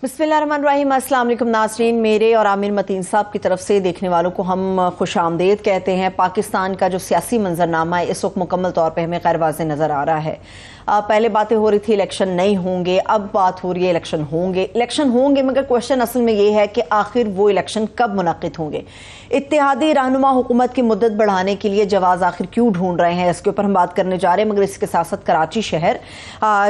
بسم اللہ الرحمن الرحیم۔ السلام علیکم ناظرین، میرے اور عامر متین صاحب کی طرف سے دیکھنے والوں کو ہم خوش آمدید کہتے ہیں۔ پاکستان کا جو سیاسی منظرنامہ ہے اس وقت مکمل طور پہ ہمیں غیر واضح نظر آ رہا ہے۔ پہلے باتیں ہو رہی تھی الیکشن نہیں ہوں گے، اب بات ہو رہی ہے الیکشن ہوں گے، مگر کوشچن اصل میں یہ ہے کہ آخر وہ الیکشن کب منعقد ہوں گے؟ اتحادی رہنما حکومت کی مدت بڑھانے کے لیے جواز آخر کیوں ڈھونڈ رہے ہیں، اس کے اوپر ہم بات کرنے جا رہے ہیں۔ مگر اس کے ساتھ ساتھ کراچی شہر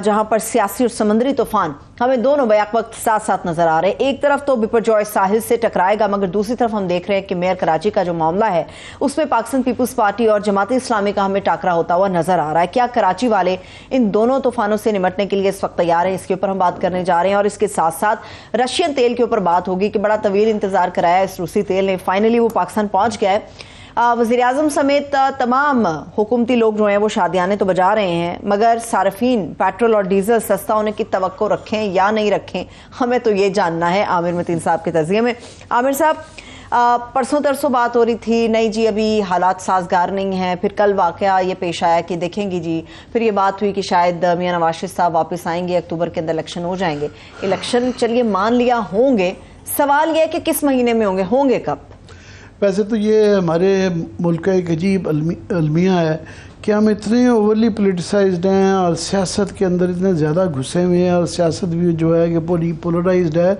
جہاں پر سیاسی اور سمندری طوفان ہمیں دونوں بیک وقت ساتھ ساتھ نظر آ رہے ہیں۔ ایک طرف تو بپرجوائے ساحل سے ٹکرائے گا، مگر دوسری طرف ہم دیکھ رہے ہیں کہ میئر کراچی کا جو معاملہ ہے اس میں پاکستان پیپلز پارٹی اور جماعت اسلامی کا ہمیں ٹاکرا ہوتا ہوا نظر آ رہا ہے۔ کیا کراچی والے ان دونوں طوفانوں سے نمٹنے کے لیے اس وقت تیار ہیں؟ اس کے اوپر ہم بات کرنے جا رہے ہیں، اور اس کے ساتھ ساتھ رشین تیل کے اوپر بات ہوگی کہ بڑا طویل انتظار کرایا اس روسی تیل نے، فائنلی وہ پاکستان پہنچ گیا ہے۔ وزیر اعظم سمیت تمام حکومتی لوگ جو ہیں وہ شادیانے تو بجا رہے ہیں، مگر صارفین پیٹرول اور ڈیزل سستا ہونے کی توقع رکھیں یا نہیں رکھیں، ہمیں تو یہ جاننا ہے عامر متین صاحب کے تجزیے میں۔ عامر صاحب، پرسوں ترسوں بات ہو رہی تھی نہیں جی ابھی حالات سازگار نہیں ہیں، پھر کل واقعہ یہ پیش آیا کہ دیکھیں گی جی، پھر یہ بات ہوئی کہ شاید میاں نواز شریف صاحب واپس آئیں گے، اکتوبر کے اندر الیکشن ہو جائیں گے۔ الیکشن چلیے مان لیا ہوں گے، سوال یہ ہے کہ کس مہینے میں ہوں گے کب؟ ویسے تو یہ ہمارے ملک کا ایک عجیب المیہ ہے کہ ہم اتنے اوورلی پولیٹیسائزڈ ہیں اور سیاست کے اندر اتنے زیادہ گھسے ہوئے ہیں، اور سیاست بھی جو ہے کہ پولرائزڈ ہے،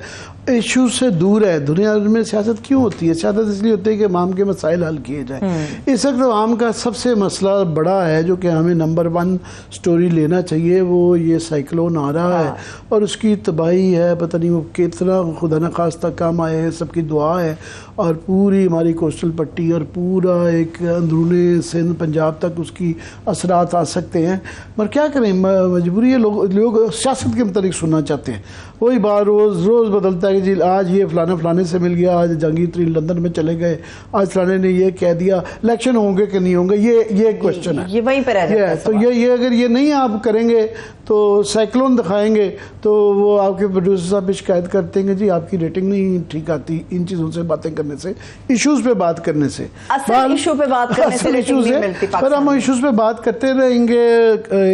ایشوز سے دور ہے۔ دنیا میں سیاست کیوں ہوتی ہے؟ سیاست اس لیے ہوتی ہے کہ عوام کے مسائل حل کیے جائیں۔ اس وقت عوام کا سب سے مسئلہ بڑا ہے جو کہ ہمیں نمبر 1 سٹوری لینا چاہیے، وہ یہ سائیکلون آ رہا ہے اور اس کی تباہی ہے، پتہ نہیں وہ کتنا خدا نخواستہ کام آئے ہیں، سب کی دعا ہے، اور پوری ہماری کوسٹل پٹی اور پورا ایک اندرون سندھ پنجاب تک اس کی اثرات آ سکتے ہیں۔ مگر کیا کریں، مجبوری ہے، لوگ سیاست کے متعلق سننا چاہتے ہیں۔ وہی بات روز بدلتا ہے کہ جی آج یہ فلانے سے مل گیا، آج جہانگیر ترین لندن میں چلے گئے، آج فلانے نے یہ کہہ دیا۔ الیکشن ہوں گے کہ نہیں ہوں گے، یہ کوشچن ہے، یہ وہیں پہ رہ جاتا ہے۔ تو یہ اگر یہ نہیں آپ کریں گے تو سائیکلون دکھائیں گے تو وہ آپ کے پروڈیوسر صاحب بھی شکایت کرتے ہیں کہ جی آپ کی ریٹنگ نہیں ٹھیک آتی ان چیزوں سے باتیں کرنے سے، ایشوز پہ بات کرنے سے، اصل ایشو پہ بات کرنے سے ریٹنگ نہیں ملتی۔ پر ہم ایشوز پہ بات کرتے رہیں گے،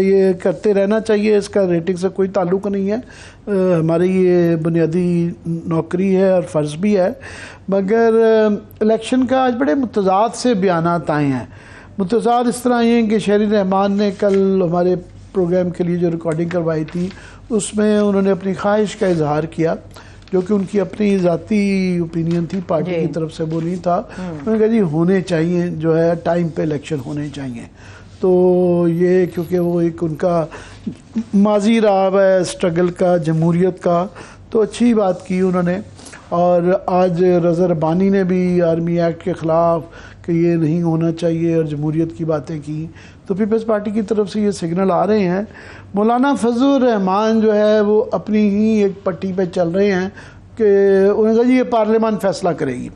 یہ کرتے رہنا چاہیے، اس کا ریٹنگ سے کوئی تعلق نہیں ہے، ہماری یہ بنیادی نوکری ہے اور فرض بھی ہے۔ مگر الیکشن کا آج بڑے متضاد سے بیانات آئے ہیں۔ متضاد اس طرح آئے ہیں کہ شہری رحمان نے کل ہمارے پروگرام کے لیے جو ریکارڈنگ کروائی تھی اس میں انہوں نے اپنی خواہش کا اظہار کیا، جو کہ ان کی اپنی ذاتی اوپینین تھی، پارٹی کی طرف سے وہ نہیں تھا۔ انہوں نے کہا جی ہونے چاہیے، جو ہے ٹائم پہ الیکشن ہونے چاہیے۔ تو یہ کیونکہ وہ ایک ان کا ماضی رہا ہے اسٹرگل کا، جمہوریت کا، تو اچھی بات کی انہوں نے۔ اور آج رضا ربانی نے بھی آرمی ایکٹ کے خلاف کہ یہ نہیں ہونا چاہیے اور جمہوریت کی باتیں کی، تو پیپلز پارٹی کی طرف سے یہ سگنل آ رہے ہیں۔ مولانا فضل الرحمان جو ہے وہ اپنی ہی ایک پٹی پہ چل رہے ہیں کہ انہوں نے کہا جی یہ پارلیمان فیصلہ کرے گی۔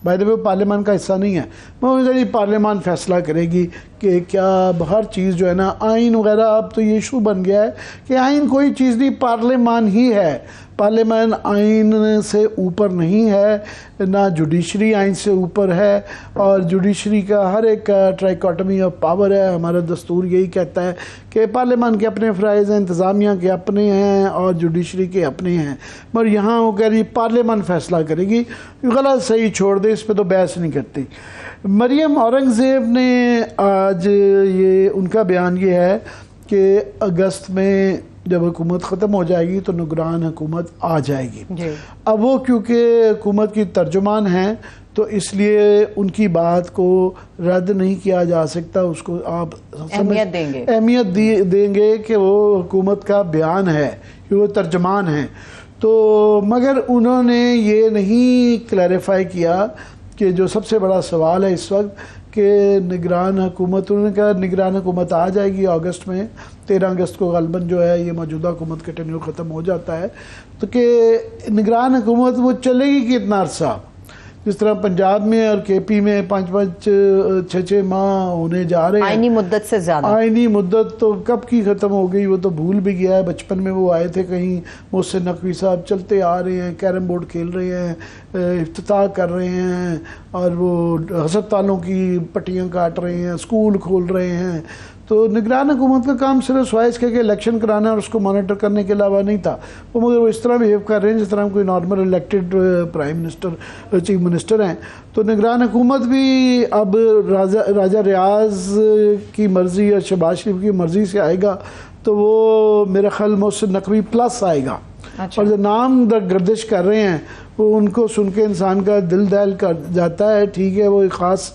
بائی دا وے وہ پارلیمان کا حصہ نہیں ہے، وہ جی پارلیمان فیصلہ کرے گی کہ کیا ہر چیز جو ہے نا آئین وغیرہ، اب تو یہ ایشو بن گیا ہے کہ آئین کوئی چیز نہیں، پارلیمان ہی ہے۔ پارلیمان آئین سے اوپر نہیں ہے، نہ جوڈیشری آئین سے اوپر ہے، اور جوڈیشری کا ہر ایک ٹرائیکاٹمی آف پاور ہے۔ ہمارا دستور یہی کہتا ہے کہ پارلیمان کے اپنے فرائض ہیں، انتظامیہ کے اپنے ہیں اور جوڈیشری کے اپنے ہیں، مگر یہاں وہ کہہ رہی پارلیمان فیصلہ کرے گی۔ غلط صحیح چھوڑ دے، اس پہ تو بحث نہیں کرتی۔ مریم اورنگزیب نے آج یہ ان کا بیان یہ ہے کہ اگست میں جب حکومت ختم ہو جائے گی تو نگران حکومت آ جائے گی۔ اب وہ کیونکہ حکومت کی ترجمان ہیں تو اس لیے ان کی بات کو رد نہیں کیا جا سکتا، اس کو آپ اہمیت دیں گے کہ وہ حکومت کا بیان ہے، کہ وہ ترجمان ہیں۔ تو مگر انہوں نے یہ نہیں کلیریفائی کیا کہ جو سب سے بڑا سوال ہے اس وقت کہ نگران حکومت، انہوں نے کہا نگران حکومت آ جائے گی اگست میں، 13 اگست کو غالباً جو ہے یہ موجودہ حکومت کا ٹینیور ختم ہو جاتا ہے، تو کہ نگران حکومت وہ چلے گی کتنا عرصہ؟ جس طرح پنجاب میں اور کے پی میں 5-5 6 ماہ ہونے جا رہے ہیں، آئینی مدت سے زیادہ۔ آئینی مدت تو کب کی ختم ہو گئی، وہ تو بھول بھی گیا ہے۔ بچپن میں وہ آئے تھے کہیں، محسن نقوی صاحب چلتے آ رہے ہیں، کیرم بورڈ کھیل رہے ہیں، افتتاح کر رہے ہیں، اور وہ ہسپتالوں کی پٹیاں کاٹ رہے ہیں، اسکول کھول رہے ہیں۔ تو نگران حکومت کا کام صرف سوائے اس کے کہ الیکشن کرانا اور اس کو مانیٹر کرنے کے علاوہ نہیں تھا، مگر وہ اس طرح بیہیو کر رہے ہیں جس طرح کوئی normal elected prime minister chief minister ہیں. تو نگران حکومت بھی اب راجہ ریاض کی مرضی اور شہباز شریف کی مرضی سے آئے گا تو وہ میرا خیال محسن نقوی پلس آئے گا. اور جو نام گردش کر رہے ہیں وہ ان کو سن کے انسان کا دل دہل کر جاتا ہے. ٹھیک ہے وہ خاص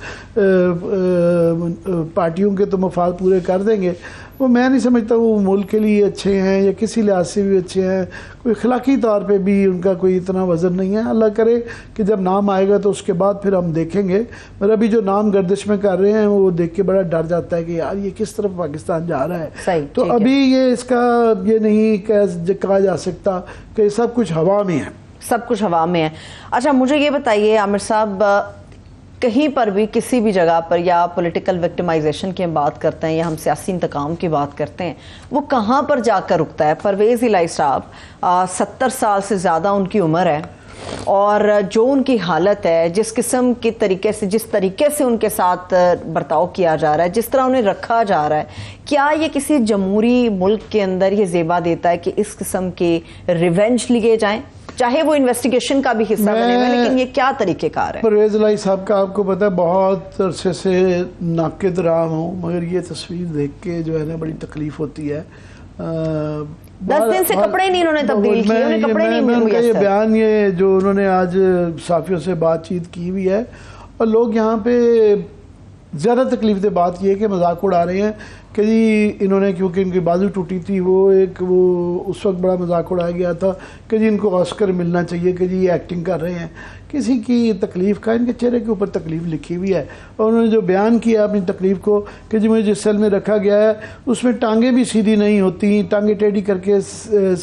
پارٹیوں کے تو مفاد پورے کر دیں گے، وہ میں نہیں سمجھتا وہ ملک کے لیے اچھے ہیں یا کسی لحاظ سے بھی اچھے ہیں. کوئی اخلاقی طور پہ بھی ان کا کوئی اتنا وزن نہیں ہے. اللہ کرے کہ جب نام آئے گا تو اس کے بعد پھر ہم دیکھیں گے. میرا بھی جو نام گردش میں کر رہے ہیں وہ دیکھ کے بڑا ڈر جاتا ہے کہ یار یہ کس طرف پاکستان جا رہا ہے. تو ابھی یہ اس کا یہ نہیں کہا جا سکتا کہ سب کچھ ہوا میں ہے، سب کچھ ہوا میں ہے. اچھا مجھے یہ بتائیے عامر صاحب، کہیں پر بھی کسی بھی جگہ پر یا پولیٹیکل وکٹمائزیشن کی ہم بات کرتے ہیں یا ہم سیاسی انتقام کی بات کرتے ہیں، وہ کہاں پر جا کر رکتا ہے؟ پرویز الہی صاحب 70 سال سے زیادہ ان کی عمر ہے، اور جو ان کی حالت ہے، جس قسم کے طریقے سے جس طریقے سے ان کے ساتھ برتاؤ کیا جا رہا ہے، جس طرح انہیں رکھا جا رہا ہے، کیا یہ کسی جمہوری ملک کے اندر یہ زیبا دیتا ہے کہ اس قسم کے ریونج لیے جائیں، چاہے وہ انویسٹیگیشن کا بھی حصہ بنے ہوئے، لیکن یہ کیا طریقہ کار ہے؟ پرویز الہی صاحب کا آپ کو پتا ہے بہت عرصے سے ناقد رہا ہوں، مگر یہ تصویر دیکھ کے جو ہے نا بڑی تکلیف ہوتی ہے. 10 دن سے کپڑے نہیں انہوں نے تبدیل کیے، انہیں کپڑے نہیں ملے. یہ بیان یہ جو انہوں نے آج صحافیوں سے بات چیت کی ہوئی ہے، اور لوگ یہاں پہ زیادہ تکلیف دہ بات یہ ہے کہ مذاق اڑا رہے ہیں کہ جی انہوں نے، کیونکہ ان کی بازو ٹوٹی تھی، وہ اس وقت بڑا مذاق اڑایا گیا تھا کہ جی ان کو آسکر ملنا چاہیے کہ جی یہ ایکٹنگ کر رہے ہیں. کسی کی تکلیف کا ان کے چہرے کے اوپر تکلیف لکھی ہوئی ہے، اور انہوں نے جو بیان کیا اپنی تکلیف کو کہ جی مجھے جس سیل میں رکھا گیا ہے اس میں ٹانگیں بھی سیدھی نہیں ہوتی، ٹانگیں ٹیڑھی کر کے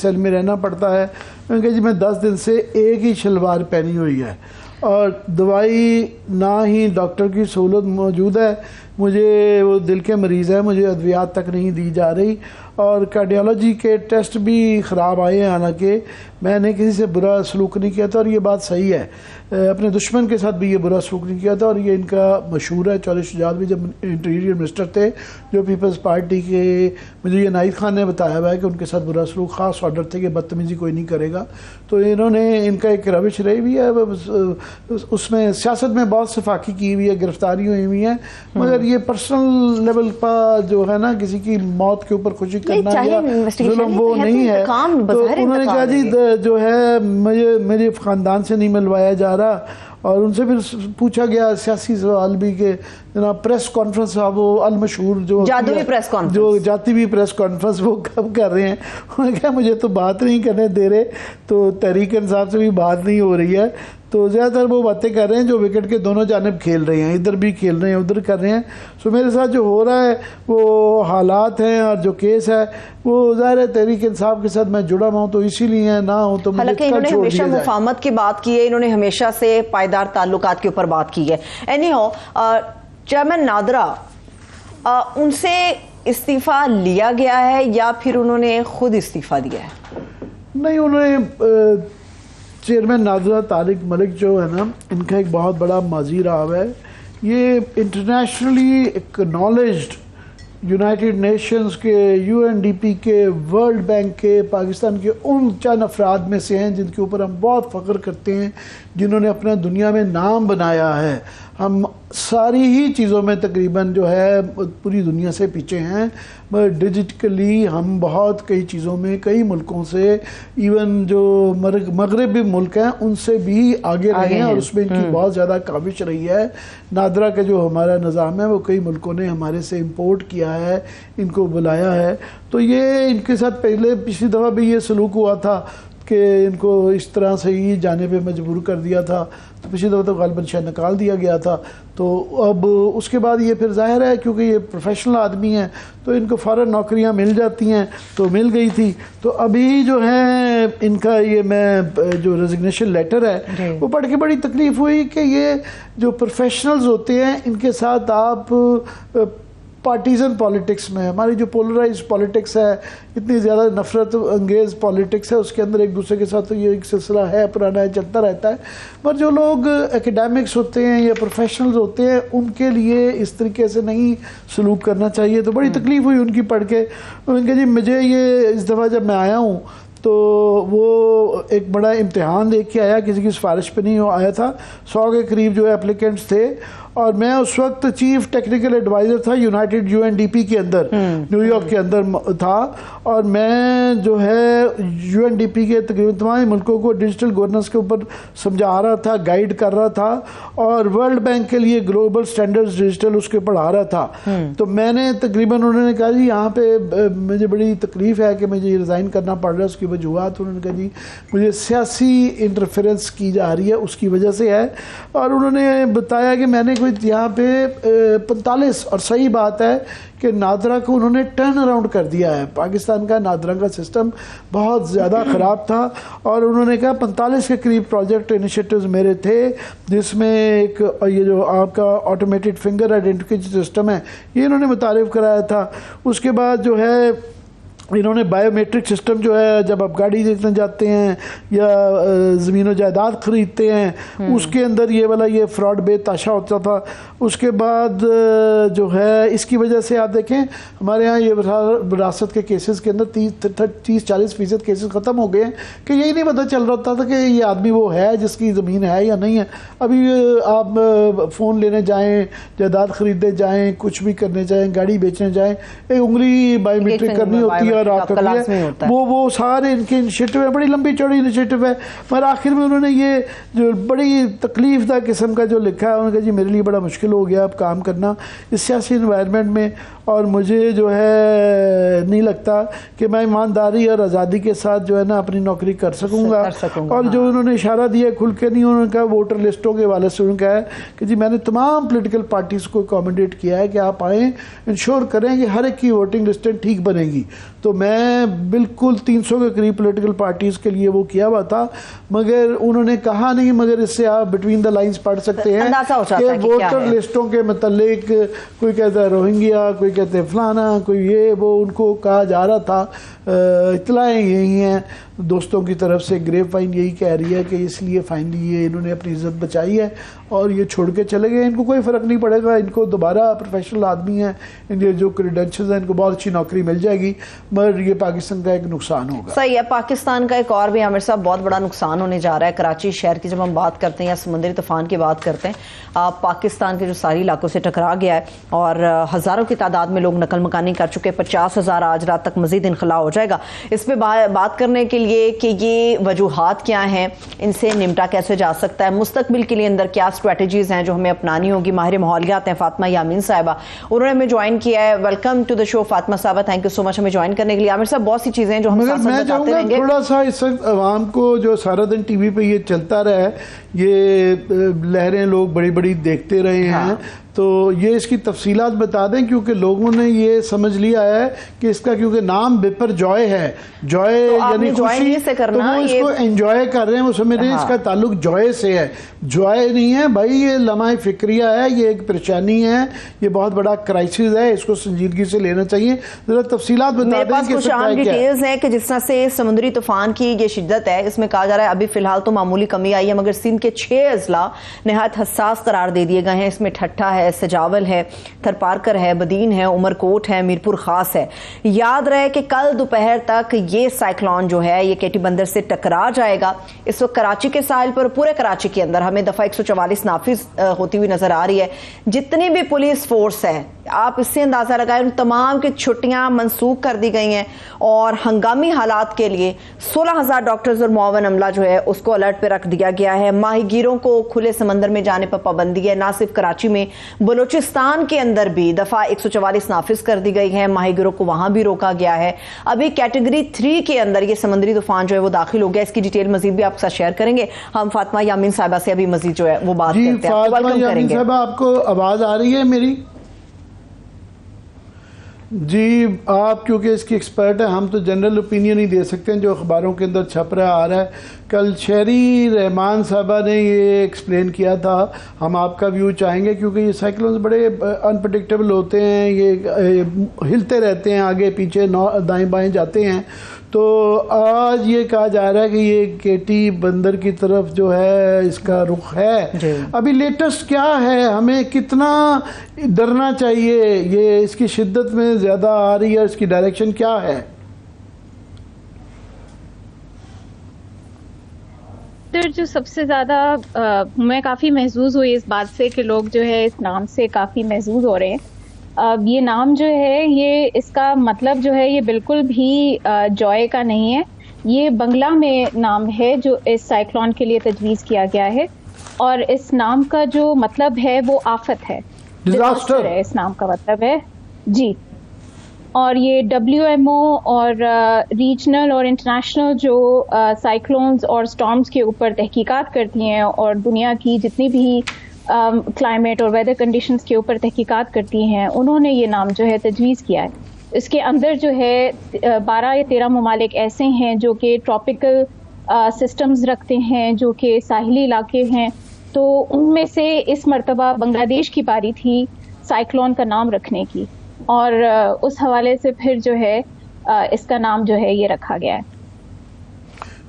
سیل میں رہنا پڑتا ہے. کہ جی میں 10 دن سے ایک ہی شلوار پہنی ہوئی ہے، اور دوائی نہ ہی ڈاکٹر کی سہولت موجود ہے، مجھے وہ دل کے مریض ہیں، مجھے ادویات تک نہیں دی جا رہی، اور کارڈیالوجی کے ٹیسٹ بھی خراب آئے ہیں. حالانکہ میں نے کسی سے برا سلوک نہیں کیا تھا، اور یہ بات صحیح ہے، اپنے دشمن کے ساتھ بھی یہ برا سلوک نہیں کیا تھا. اور یہ ان کا مشہور ہے. چودھری شجاعت بھی جب انٹیریئر منسٹر تھے جو پیپلز پارٹی کے، مجھے یہ نائد خان نے بتایا ہوا ہے کہ ان کے ساتھ برا سلوک، خاص آرڈر تھے کہ بدتمیزی کوئی نہیں کرے گا. تو انہوں نے، ان کا ایک روش رہی ہوئی ہے، اس میں سیاست میں بہت صفاقی کی ہوئی ہے، گرفتاری ہوئی ہیں، مگر یہ پرسنل لیول پر جو ہے نا کسی کی موت کے اوپر خوشی کرنا یا ظلم وہ نہیں ہے. تو انہوں نے کہا جی جو ہے میرے خاندان سے نہیں ملوایا جا رہا، اور ان سے پھر پوچھا گیا سیاسی سوال بھی کہ جناب پریس کانفرنس وہ المشہور جو جادوئی پریس کانفرنس، جو جاتی ہوئی پریس کانفرنس وہ کب کر رہے ہیں؟ انہوں نے کہا مجھے تو بات نہیں کرنے دے رہے، تو تحریک انصاف سے بھی بات نہیں ہو رہی ہے. تو زیادہ تر وہ باتیں کر رہے ہیں جو وکٹ کے دونوں جانب کھیل رہے ہیں، ادھر بھی کھیل رہے ہیں ادھر کر رہے ہیں. سو میرے ساتھ جو ہو رہا ہے وہ حالات ہیں، اور جو کیس ہے وہ ظاہر ہے تحریک انصاف کے ساتھ میں جڑا ہوا ہوں تو اسی لیے نہ ہوں تو حالانکہ انہوں نے ہمیشہ مفاہمت کی بات کی ہے، انہوں نے ہمیشہ سے پائیدار تعلقات کے اوپر بات کی ہے. اینی ہو چیئرمین نادرا، ان سے استعفیٰ لیا گیا ہے یا پھر انہوں نے خود استعفیٰ دیا ہے؟ نہیں، انہوں نے چیئرمین نادرا طارق ملک جو ہے نا، ان کا ایک بہت بڑا ماضی رہا ہے. یہ انٹرنیشنلی اکنالجڈ یونائٹڈ نیشنز کے، UNDP کے، ورلڈ بینک کے، پاکستان کے ان چند افراد میں سے ہیں جن کے اوپر ہم بہت فخر کرتے ہیں، جنہوں نے اپنا دنیا میں نام بنایا ہے. ہم ساری ہی چیزوں میں تقریباً جو ہے پوری دنیا سے پیچھے ہیں، مگر ڈیجیٹلی ہم بہت کئی چیزوں میں کئی ملکوں سے، ایون جو مغربی ملک ہیں ان سے بھی آگے رہے ہیں، اور اس میں ان کی بہت زیادہ کاوش رہی ہے. نادرا کا جو ہمارا نظام ہے وہ کئی ملکوں نے ہمارے سے امپورٹ کیا ہے، ان کو بلایا ہے. تو یہ ان کے ساتھ پچھلی دفعہ بھی یہ سلوک ہوا تھا کہ ان کو اس طرح سے ہی جانے پہ مجبور کر دیا تھا. تو پچھلی دفعہ تو غالباً شاید نکال دیا گیا تھا. تو اب اس کے بعد یہ پھر ظاہر ہے کیونکہ یہ پروفیشنل آدمی ہیں تو ان کو فوراً نوکریاں مل جاتی ہیں، تو مل گئی تھی. تو ابھی جو ہے ان کا یہ میں جو ریزگنیشن لیٹر ہے وہ پڑھ کے بڑی تکلیف ہوئی کہ یہ جو پروفیشنلز ہوتے ہیں ان کے ساتھ آپ پارٹیزن پالیٹکس میں، ہماری جو پولرائز پالیٹکس ہے، اتنی زیادہ نفرت انگیز پالیٹکس ہے، اس کے اندر ایک دوسرے کے ساتھ تو یہ ایک سلسلہ ہے، پرانا ہے، چلتا رہتا ہے. پر جو لوگ اکیڈیمکس ہوتے ہیں یا پروفیشنلز ہوتے ہیں ان کے لیے اس طریقے سے نہیں سلوک کرنا چاہیے. تو بڑی تکلیف ہوئی ان کی پڑھ کے. انہوں نے کہا جی مجھے یہ اس دفعہ جب میں آیا ہوں تو وہ ایک بڑا امتحان دیکھ کے آیا، کسی کی سفارش پہ نہیں آیا تھا. 100 کے قریب جو اپلیکینٹس تھے، اور میں اس وقت چیف ٹیکنیکل ایڈوائزر تھا یونائٹڈ UNDP کے اندر، نیو یارک کے اندر تھا. اور میں جو ہے UNDP کے تقریباً تمام ملکوں کو ڈیجیٹل گورننس کے اوپر سمجھا رہا تھا، گائیڈ کر رہا تھا، اور ورلڈ بینک کے لیے گلوبل سٹینڈرڈز ڈیجیٹل اس کے پڑھا رہا تھا. تو میں نے تقریباً، انہوں نے کہا جی یہاں پہ مجھے بڑی تکلیف ہے کہ مجھے یہ ریزائن کرنا پڑ رہا ہے. اس کی وجوہات انہوں نے کہا جی مجھے سیاسی انٹرفیرنس کی جا رہی ہے، اس کی وجہ سے ہے. اور انہوں نے بتایا کہ میں نے یہاں پہ 45، اور صحیح بات ہے کہ نادرا کو انہوں نے ٹرن اراؤنڈ کر دیا ہے. پاکستان کا نادرا کا سسٹم بہت زیادہ خراب تھا، اور انہوں نے کہا 45 کے قریب پروجیکٹ انیشیٹوز میرے تھے، جس میں ایک یہ جو آپ کا آٹومیٹڈ فنگر آئیڈینٹیفیکیشن سسٹم ہے یہ انہوں نے متعارف کرایا تھا. اس کے بعد جو ہے انہوں نے بائیو میٹرک سسٹم جو ہے، جب آپ گاڑی دیکھنے جاتے ہیں یا زمین و جائیداد خریدتے ہیں اس کے اندر یہ والا یہ فراڈ بے تاشا ہوتا تھا. اس کے بعد جو ہے اس کی وجہ سے آپ دیکھیں ہمارے ہاں یہ وراثت کے کیسز کے اندر 30-40% کیسز ختم ہو گئے ہیں کہ یہی نہیں پتہ چل رہا تھا کہ یہ آدمی وہ ہے جس کی زمین ہے یا نہیں ہے. ابھی آپ فون لینے جائیں، جائیداد خریدنے جائیں، کچھ بھی کرنے جائیں، گاڑی بیچنے جائیں، ایک انگلی بائیو میٹرک کرنی ہوتی ہے، اور آپ کا وہ سارے ان کے انیشیٹو ہے، بڑی لمبی چوڑی انیشیٹو ہے. مگر آخر میں انہوں نے یہ جو بڑی تکلیف دہ قسم کا جو لکھا ہے، انہوں نے کہا جی میرے لیے بڑا مشکل ہو گیا اب کام کرنا اس سیاسی انوائرمنٹ میں، اور مجھے جو ہے نہیں لگتا کہ میں ایمانداری اور آزادی کے ساتھ جو ہے نا اپنی نوکری کر سکوں گا. اور جو انہوں نے اشارہ دیا کھل کے نہیں، انہوں نے کہا ووٹر لسٹوں کے حوالے سے انہوں نے کہا ہے کہ جی میں نے تمام پولیٹیکل پارٹیز کو اکوموڈیٹ کیا ہے کہ آپ آئیں، انشور کریں کہ ہر ایک کی ووٹنگ لسٹیں ٹھیک بنے گی. تو میں بالکل 300 کے قریب پولیٹیکل پارٹیز کے لیے وہ کیا ہوا تھا، مگر انہوں نے کہا نہیں. مگر اس سے آپ بٹوین دا لائنز پڑھ سکتے ہیں کہ ووٹر لسٹوں کے متعلق کوئی کہتا ہے روہنگیا، کوئی کہتے ہیں فلانا، کوئی یہ وہ، ان کو کہا جا رہا تھا. اطلاعیں یہی ہیں دوستوں کی طرف سے، گریپ وائن یہی کہہ رہی ہے کہ اس لیے فائنلی یہ انہوں نے اپنی عزت بچائی ہے اور یہ چھوڑ کے چلے گئے. ان کو کوئی فرق نہیں پڑے گا، ان کو دوبارہ پروفیشنل آدمی ہیں، ان کے جو کریڈینشلز ہیں، ان کو بہت اچھی نوکری مل جائے گی، مگر یہ پاکستان کا ایک نقصان ہوگا. صحیح ہے. پاکستان کا ایک اور بھی عامر صاحب بہت بڑا نقصان ہونے جا رہا ہے. کراچی شہر کی جب ہم بات کرتے ہیں یا سمندری طوفان کی بات کرتے ہیں، پاکستان کے جو ساری علاقوں سے ٹکرا گیا ہے اور ہزاروں کی تعداد میں لوگ نقل مکانی کر چکے. 50,000 آج رات تک مزید انخلا ہو جائے گا. اس پہ بات کرنے کے لیے کہ یہ وجوہات کیا ہیں، ان سے نمٹا کیسے جا سکتا ہے، مستقبل کے لیے اندر کیا اسٹریٹجیز ہیں جو ہمیں اپنانی ہوگی، ماہر ماحولیات ہیں فاطمہ یامین صاحبہ، انہوں نے ہمیں جوائن کیا ہے. ویلکم ٹو دا شو فاطمہ صاحبہ، تھینک یو سو مچ ہمیں جوائن کرنے کے لیے. عامر صاحب بہت سی چیزیں جو ہم مگر میں چاہوں گا تھوڑا سا اس وقت عوام کو جو سارا دن ٹی وی پہ یہ چلتا رہا ہے، یہ لہریں لوگ بڑی بڑی دیکھتے رہے ہیں، تو یہ اس کی تفصیلات بتا دیں، کیونکہ لوگوں نے یہ سمجھ لیا ہے کہ اس کا کیونکہ نام بیپر جوائے ہے، جوائے یعنی خوشی، تو وہ اس کو انجوائے کر رہے ہیں، وہ سمجھ رہے ہیں اس کا تعلق جوائے سے ہے. جوائے نہیں ہے بھائی، یہ لمحہ فکریہ ہے، یہ ایک پریشانی ہے، یہ بہت بڑا کرائسس ہے، اس کو سنجیدگی سے لینا چاہیے. ذرا تفصیلات بتا دیں. میرے پاس کچھ عام ڈیٹیلز ہیں کہ جس طرح سے سمندری طوفان کی یہ شدت ہے، اس میں کہا جا رہا ہے ابھی فی الحال تو معمولی کمی آئی ہے، مگر سندھ کے 6 اضلاع نہایت حساس قرار دے دیے گئے ہیں. اس میں ٹھٹھا ہے، سجاول ہے، تھرپارکر ہے، بدین ہے، عمر کوٹ ہے، میرپور خاص ہے. یاد رہے کہ کل دوپہر تک یہ سائیکلون جو ہے یہ کیٹی بندر سے ٹکرا جائے گا. اس وقت کراچی کے ساحل پر، پورے کراچی کے اندر ہمیں دفعہ 144 نافذ ہوتی ہوئی نظر آ رہی ہے. جتنی بھی پولیس فورس ہے آپ اس سے اندازہ لگائیں، ان تمام کی چھٹیاں منسوخ کر دی گئی ہیں اور ہنگامی حالات کے لیے 16,000 ڈاکٹرز اور معاون عملہ جو ہے اس کو الرٹ پہ رکھ دیا گیا ہے. ماہی گیروں کو کھلے سمندر میں جانے پر پابندی ہے. نہ صرف کراچی میں، بلوچستان کے اندر بھی دفعہ 144 نافذ کر دی گئی ہے. ماہی گیروں کو وہاں بھی روکا گیا ہے. ابھی کیٹیگری 3 کے اندر یہ سمندری طوفان جو ہے وہ داخل ہو گیا. اس کی ڈیٹیل مزید بھی آپ کے ساتھ شیئر کریں گے. ہم فاطمہ یامین صاحبہ سے ابھی مزید جو ہے وہ بات کرتے ہیں. فاطمہ یامین صاحبہ، آپ کو آواز آ رہی ہے میری؟ جی آپ کیونکہ اس کی ایکسپرٹ ہیں، ہم تو جنرل اوپینین ہی دے سکتے ہیں جو اخباروں کے اندر چھپ رہا آ رہا ہے. کل شہری رحمان صاحبہ نے یہ ایکسپلین کیا تھا، ہم آپ کا ویو چاہیں گے کیونکہ یہ سائیکلونز بڑے انپریڈکٹیبل ہوتے ہیں، یہ ہلتے رہتے ہیں، آگے پیچھے دائیں بائیں جاتے ہیں. تو آج یہ کہا جا رہا ہے کہ یہ کیٹی بندر کی طرف جو ہے اس کا رخ ہے. ابھی لیٹسٹ کیا ہے، ہمیں کتنا ڈرنا چاہیے، یہ اس کی شدت میں زیادہ آ رہی ہے، اس کی ڈائریکشن کیا ہے؟ جو سب سے زیادہ میں کافی محظوظ ہوئی اس بات سے کہ لوگ جو ہے اس نام سے کافی محظوظ ہو رہے ہیں. یہ نام جو ہے، یہ اس کا مطلب جو ہے یہ بالکل بھی جوائے کا نہیں ہے. یہ بنگلہ میں نام ہے جو اس سائیکلون کے لیے تجویز کیا گیا ہے، اور اس نام کا جو مطلب ہے وہ آفت ہے، ڈیزاسٹر ہے اس نام کا مطلب ہے جی. اور یہ WMO اور ریجنل اور انٹرنیشنل جو سائیکلونز اور سٹارمز کے اوپر تحقیقات کرتی ہیں اور دنیا کی جتنی بھی کلائمیٹ اور ویدر کنڈیشنز کے اوپر تحقیقات کرتی ہیں، انہوں نے یہ نام جو ہے تجویز کیا ہے. اس کے اندر جو ہے 12 یا 13 ممالک ایسے ہیں جو کہ ٹراپیکل سسٹمز رکھتے ہیں، جو کہ ساحلی علاقے ہیں. تو ان میں سے اس مرتبہ بنگلہ دیش کی باری تھی سائیکلون کا نام رکھنے کی، اور اس حوالے سے پھر جو ہے اس کا نام جو ہے یہ رکھا گیا ہے.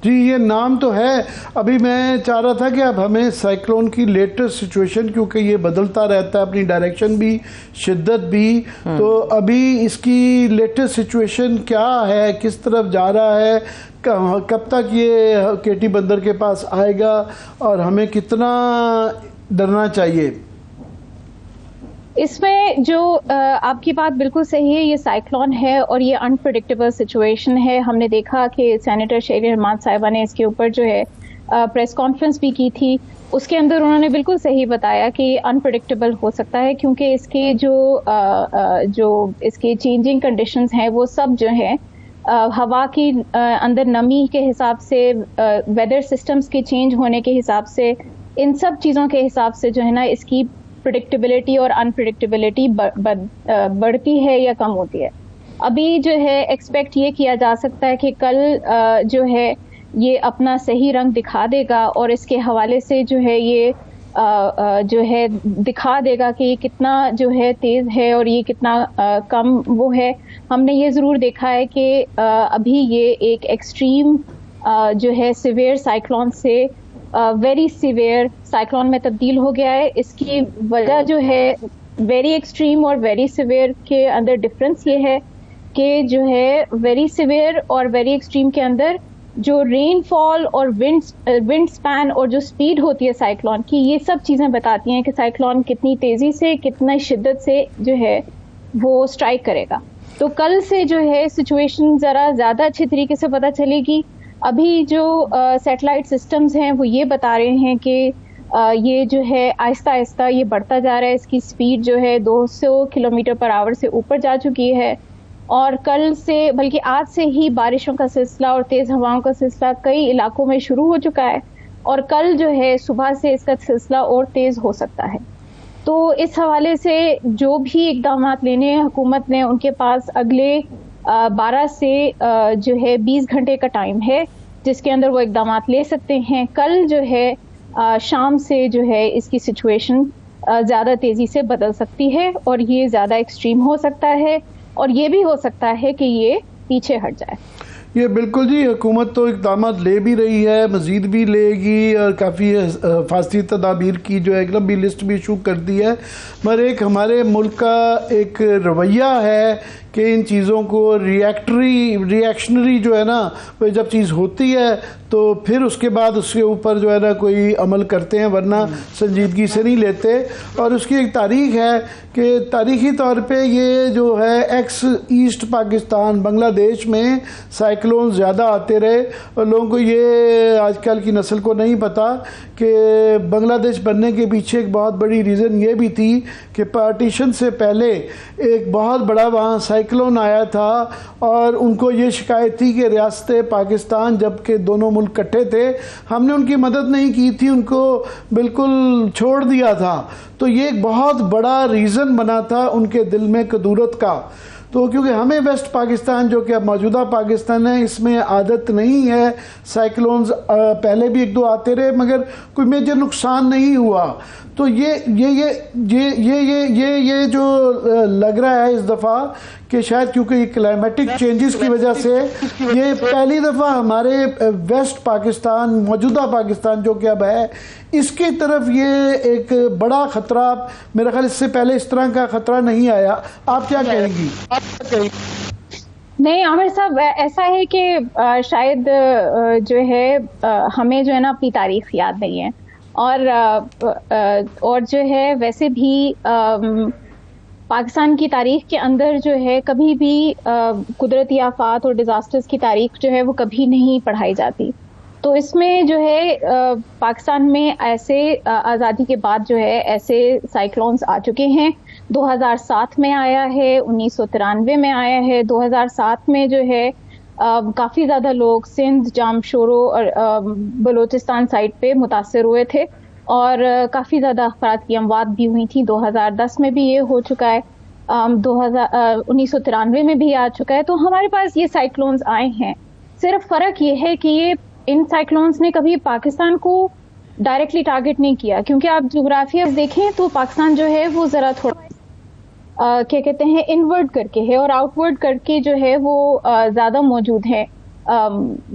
جی یہ نام تو ہے. ابھی میں چاہ رہا تھا کہ اب ہمیں سائیکلون کی لیٹسٹ سچویشن، کیونکہ یہ بدلتا رہتا ہے اپنی ڈائریکشن بھی، شدت بھی، تو ابھی اس کی لیٹسٹ سچویشن کیا ہے، کس طرف جا رہا ہے، کب تک یہ کیٹی بندر کے پاس آئے گا، اور ہمیں کتنا ڈرنا چاہیے؟ اس میں جو آپ کی بات بالکل صحیح ہے، یہ سائیکلون ہے اور یہ انپریڈکٹیبل سچویشن ہے. ہم نے دیکھا کہ سینیٹر شہری رحمان صاحبہ نے اس کے اوپر جو ہے پریس کانفرنس بھی کی تھی. اس کے اندر انہوں نے بالکل صحیح بتایا کہ یہ انپریڈکٹیبل ہو سکتا ہے، کیونکہ اس کے جو اس کے چینجنگ کنڈیشنز ہیں وہ سب جو ہیں ہوا کی اندر نمی کے حساب سے، ویدر سسٹمز کے چینج ہونے کے حساب سے، ان سب چیزوں کے حساب سے جو ہے نا اس کی پریڈکٹیبلٹی اور انپریڈکٹیبلٹی بڑھتی ہے یا کم ہوتی ہے. ابھی جو ہے ایکسپیکٹ یہ کیا جا سکتا ہے کہ کل جو ہے یہ اپنا صحیح رنگ دکھا دے گا، اور اس کے حوالے سے جو ہے یہ جو ہے دکھا دے گا کہ یہ کتنا جو ہے تیز ہے اور یہ کتنا کم وہ ہے. ہم نے یہ ضرور دیکھا ہے کہ ابھی یہ ایک ایکسٹریم جو ہے سیویئر سائیکلون سے ویری سیویئر سائیکلون میں تبدیل ہو گیا ہے. اس کی وجہ جو ہے ویری ایکسٹریم اور ویری سیویئر کے اندر ڈفرینس یہ ہے کہ جو ہے ویری سیویئر اور ویری ایکسٹریم کے اندر جو رین فال اور ونڈ سپین اور جو سپیڈ ہوتی ہے سائیکلون کی، یہ سب چیزیں بتاتی ہیں کہ سائیکلون کتنی تیزی سے، کتنا شدت سے جو ہے وہ اسٹرائک کرے گا. تو کل سے جو ہے سچویشن ذرا زیادہ اچھے طریقے سے پتہ چلے گی. ابھی جو سیٹلائٹ سسٹمز ہیں وہ یہ بتا رہے ہیں کہ یہ جو ہے آہستہ آہستہ یہ بڑھتا جا رہا ہے. اس کی سپیڈ جو ہے 200 کلومیٹر پر آور سے اوپر جا چکی ہے، اور کل سے بلکہ آج سے ہی بارشوں کا سلسلہ اور تیز ہواؤں کا سلسلہ کئی علاقوں میں شروع ہو چکا ہے، اور کل جو ہے صبح سے اس کا سلسلہ اور تیز ہو سکتا ہے. تو اس حوالے سے جو بھی اقدامات لینے ہیں حکومت نے، ان کے پاس اگلے 12 سے جو ہے 20 گھنٹے کا ٹائم ہے جس کے اندر وہ اقدامات لے سکتے ہیں. کل جو ہے شام سے جو ہے اس کی سچویشن زیادہ تیزی سے بدل سکتی ہے، اور یہ زیادہ ایکسٹریم ہو سکتا ہے، اور یہ بھی ہو سکتا ہے کہ یہ پیچھے ہٹ جائے. یہ بالکل جی، حکومت تو اقدامات لے بھی رہی ہے، مزید بھی لے گی، اور کافی حفاظتی تدابیر کی جو ہے ایک لمبی لسٹ بھی ایشو کر دی ہے. مگر ایک ہمارے ملک کا ایک رویہ ہے کہ ان چیزوں کو ریئیکشنری جو ہے نا، جب چیز ہوتی ہے تو پھر اس کے بعد اس کے اوپر جو ہے نا کوئی عمل کرتے ہیں، ورنہ سنجیدگی سے نہیں لیتے. اور اس کی ایک تاریخ ہے کہ تاریخی طور پہ یہ جو ہے ایکس ایسٹ پاکستان بنگلہ دیش میں سائیکلون زیادہ آتے رہے، اور لوگوں کو یہ آج کل کی نسل کو نہیں پتا کہ بنگلہ دیش بننے کے پیچھے ایک بہت بڑی ریزن یہ بھی تھی کہ پارٹیشن سے پہلے ایک بہت بڑا وہاں سائیکلون آیا تھا، اور ان کو یہ شکایت تھی کہ ریاست پاکستان جب کہ دونوں ملک کٹھے تھے، ہم نے ان کی مدد نہیں کی تھی، ان کو بالکل چھوڑ دیا تھا. تو یہ ایک بہت بڑا ریزن بنا تھا ان کے دل میں کدورت کا. تو کیونکہ ہمیں ویسٹ پاکستان جو کہ اب موجودہ پاکستان ہے اس میں عادت نہیں ہے سائیکلونز، پہلے بھی ایک دو آتے رہے مگر کوئی میجر نقصان نہیں ہوا، تو یہ جو لگ رہا ہے اس دفعہ کہ شاید کیونکہ یہ کلائمیٹک چینجز کی وجہ سے یہ پہلی دفعہ ہمارے ویسٹ پاکستان، موجودہ پاکستان جو کہ اب ہے، اس کی طرف یہ ایک بڑا خطرہ، میرا خیال اس سے پہلے اس طرح کا خطرہ نہیں آیا. آپ کیا کہیں گی؟ نہیں عامر صاحب، ایسا ہے کہ شاید جو ہے ہمیں جو ہے نا اپنی تاریخ یاد نہیں ہے، اور جو ہے ویسے بھی پاکستان کی تاریخ کے اندر جو ہے کبھی بھی قدرتی آفات اور ڈیزاسٹرز کی تاریخ جو ہے وہ کبھی نہیں پڑھائی جاتی. تو اس میں جو ہے پاکستان میں ایسے آزادی کے بعد جو ہے ایسے سائیکلونز آ چکے ہیں. 2007 میں آیا ہے، 1993 میں آیا ہے. 2007 میں جو ہے کافی زیادہ لوگ سندھ، جامشورو اور بلوچستان سائڈ پہ متاثر ہوئے تھے اور کافی زیادہ افراد کی اموات بھی ہوئی تھیں. 2010 میں بھی یہ ہو چکا ہے، 1993 میں بھی آ چکا ہے. تو ہمارے پاس یہ سائیکلونز آئے ہیں. صرف فرق یہ ہے کہ ان سائیکلونز نے کبھی پاکستان کو ڈائریکٹلی ٹارگٹ نہیں کیا، کیونکہ آپ جغرافیہ دیکھیں تو پاکستان جو ہے وہ ذرا تھوڑا کیا کہتے ہیں انورڈ کر کے ہے، اور آؤٹ ورڈ کر کے جو ہے وہ زیادہ موجود ہے.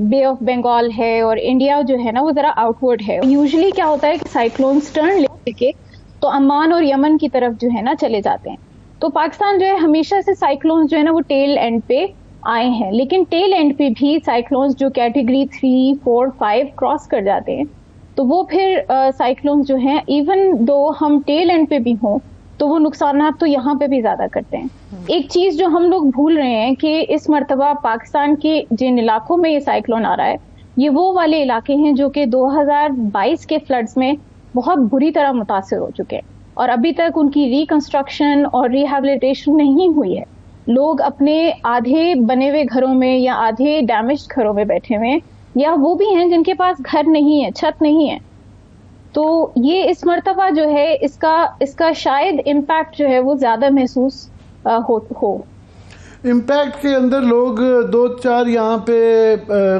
بے آف بنگال ہے اور انڈیا جو ہے نا وہ ذرا آؤٹ ورڈ ہے. یوزلی کیا ہوتا ہے کہ سائیکلونز ٹرن لے کے تو عمان اور یمن کی طرف جو ہے نا چلے جاتے ہیں. تو پاکستان جو ہے ہمیشہ سے سائیکلونز جو ہے نا وہ ٹیل اینڈ پہ آئے ہیں، لیکن ٹیل اینڈ پہ بھی سائیکلونز جو کیٹیگری 3، 4، 5 کراس کر جاتے ہیں تو وہ پھر سائیکلونز جو ہیں ایون دو ہم ٹیل اینڈ پہ بھی ہوں تو وہ نقصانات تو یہاں پہ بھی زیادہ کرتے ہیں. ایک چیز جو ہم لوگ بھول رہے ہیں کہ اس مرتبہ پاکستان کے جن علاقوں میں یہ سائیکلون آ رہا ہے یہ وہ والے علاقے ہیں جو کہ 2022 کے فلڈز میں بہت بری طرح متاثر ہو چکے ہیں اور ابھی تک ان کی ریکنسٹرکشن اور ریہیبلیٹیشن نہیں ہوئی ہے. لوگ اپنے آدھے بنے ہوئے گھروں میں یا آدھے ڈیمیجڈ گھروں میں بیٹھے ہوئے ہیں، یا وہ بھی ہیں جن کے پاس گھر نہیں ہے، چھت نہیں ہے. تو یہ اس مرتبہ جو ہے اس کا شاید امپیکٹ جو ہے وہ زیادہ محسوس ہو. امپیکٹ کے اندر لوگ دو چار یہاں پہ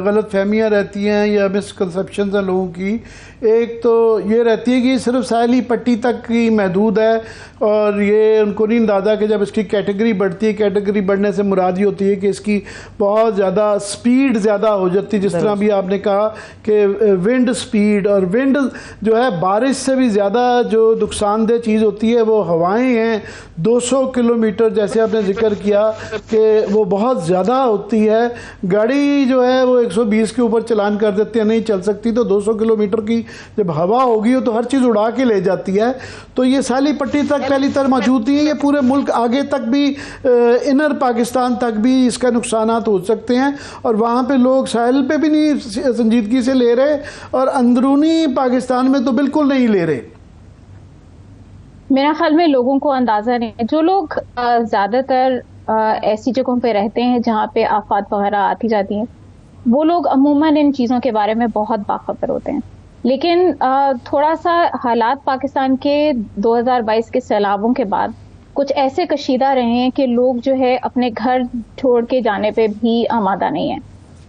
غلط فہمیاں رہتی ہیں یا مسکنسیپشنز ہیں لوگوں کی. ایک تو یہ رہتی ہے کہ یہ صرف ساحلی پٹی تک کی محدود ہے اور یہ ان کو نہیں اندازہ کہ جب اس کی کیٹیگری بڑھتی ہے، کیٹیگری بڑھنے سے مراد یہ ہوتی ہے کہ اس کی بہت زیادہ سپیڈ زیادہ ہو جاتی ہے. جس طرح بھی آپ نے کہا کہ ونڈ سپیڈ، اور ونڈ جو ہے بارش سے بھی زیادہ جو نقصان دہ چیز ہوتی ہے وہ ہوائیں ہیں. 200 کلومیٹر جیسے آپ نے ذکر کیا کہ وہ بہت زیادہ ہوتی ہے. گاڑی جو ہے وہ 120 کے اوپر چلان کر دیتے ہیں، نہیں چل سکتی، تو 200 کلومیٹر کی جب ہوا ہوگی تو ہر چیز اڑا کے لے جاتی ہے. تو یہ ساحلی پٹی تک پہلی تر موجود نہیں ہے، یہ پورے ملک آگے تک بھی انر پاکستان تک بھی اس کا نقصانات ہو سکتے ہیں، اور وہاں پہ لوگ ساحل پہ بھی نہیں سنجیدگی سے لے رہے اور اندرونی پاکستان میں تو بالکل نہیں لے رہے. میرا خیال میں لوگوں کو اندازہ نہیں ہے. جو لوگ زیادہ تر ایسی جگہوں پہ رہتے ہیں جہاں پہ آفات وغیرہ آتی جاتی ہیں وہ لوگ عموماً ان چیزوں کے بارے میں بہت باخبر ہوتے ہیں. لیکن تھوڑا سا حالات پاکستان کے 2022 کے سیلابوں کے بعد کچھ ایسے کشیدہ رہے ہیں کہ لوگ جو ہے اپنے گھر چھوڑ کے جانے پہ بھی آمادہ نہیں ہیں،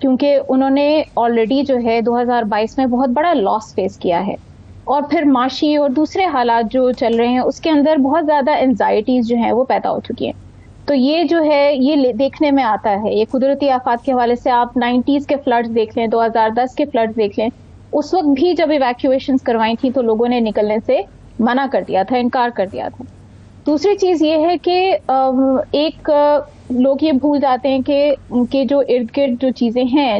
کیونکہ انہوں نے آلریڈی جو ہے 2022 میں بہت بڑا لاس فیس کیا ہے، اور پھر معاشی اور دوسرے حالات جو چل رہے ہیں اس کے اندر بہت زیادہ انزائٹیز جو ہیں وہ پیدا ہو چکی ہیں. تو یہ جو ہے یہ دیکھنے میں آتا ہے. یہ قدرتی آفات کے حوالے سے آپ 90s کے فلڈز دیکھ لیں، 2010 کے فلڈز دیکھ لیں. اس وقت بھی جب ایویکویشنز کروائی تھیں تو لوگوں نے نکلنے سے منع کر دیا تھا، انکار کر دیا تھا. دوسری چیز یہ ہے کہ ایک لوگ یہ بھول جاتے ہیں کہ ان کے جو ارد گرد جو چیزیں ہیں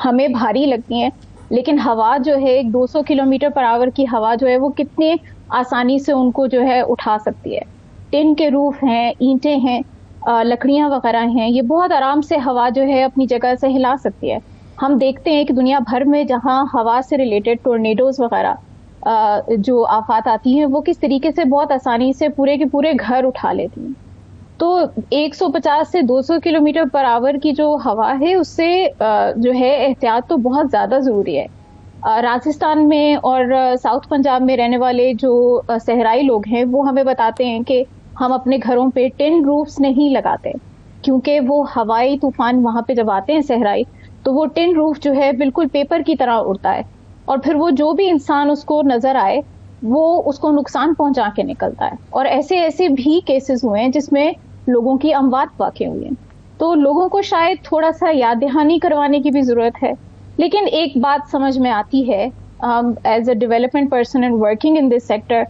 ہمیں بھاری لگتی ہیں، لیکن ہوا جو ہے 200 کلومیٹر پر آور کی ہوا جو ہے وہ کتنے آسانی سے ان کو جو ہے اٹھا سکتی ہے. ٹن کے روف ہیں، اینٹیں ہیں، لکڑیاں وغیرہ ہیں، یہ بہت آرام سے ہوا جو ہے اپنی جگہ سے ہلا سکتی ہے. ہم دیکھتے ہیں کہ دنیا بھر میں جہاں ہوا سے ریلیٹڈ ٹورنیڈوز وغیرہ جو آفات آتی ہیں وہ کس طریقے سے بہت آسانی سے پورے کے پورے گھر اٹھا لیتی ہیں. تو 150 سے 200 کلومیٹر پر آور کی جو ہوا ہے اس سے جو ہے احتیاط تو بہت زیادہ ضروری ہے. راجستھان میں اور ساؤتھ پنجاب میں رہنے والے جو صحرائی لوگ ہیں وہ ہمیں بتاتے ہیں کہ ہم اپنے گھروں پہ ٹن روفز نہیں لگاتے. کیونکہ وہ ہوائی طوفان وہاں پہ جب آتے ہیں صحرائی تو وہ ٹن روف جو ہے بالکل پیپر کی طرح اڑتا ہے اور پھر وہ جو بھی انسان اس کو نظر آئے وہ اس کو نقصان پہنچا کے نکلتا ہے. اور ایسے بھی کیسز ہوئے ہیں جس میں لوگوں کی اموات واقع ہوئی ہیں. تو لوگوں کو شاید تھوڑا سا یاد دہانی کروانے کی بھی ضرورت ہے. لیکن ایک بات سمجھ میں آتی ہے as a development person and working in this sector,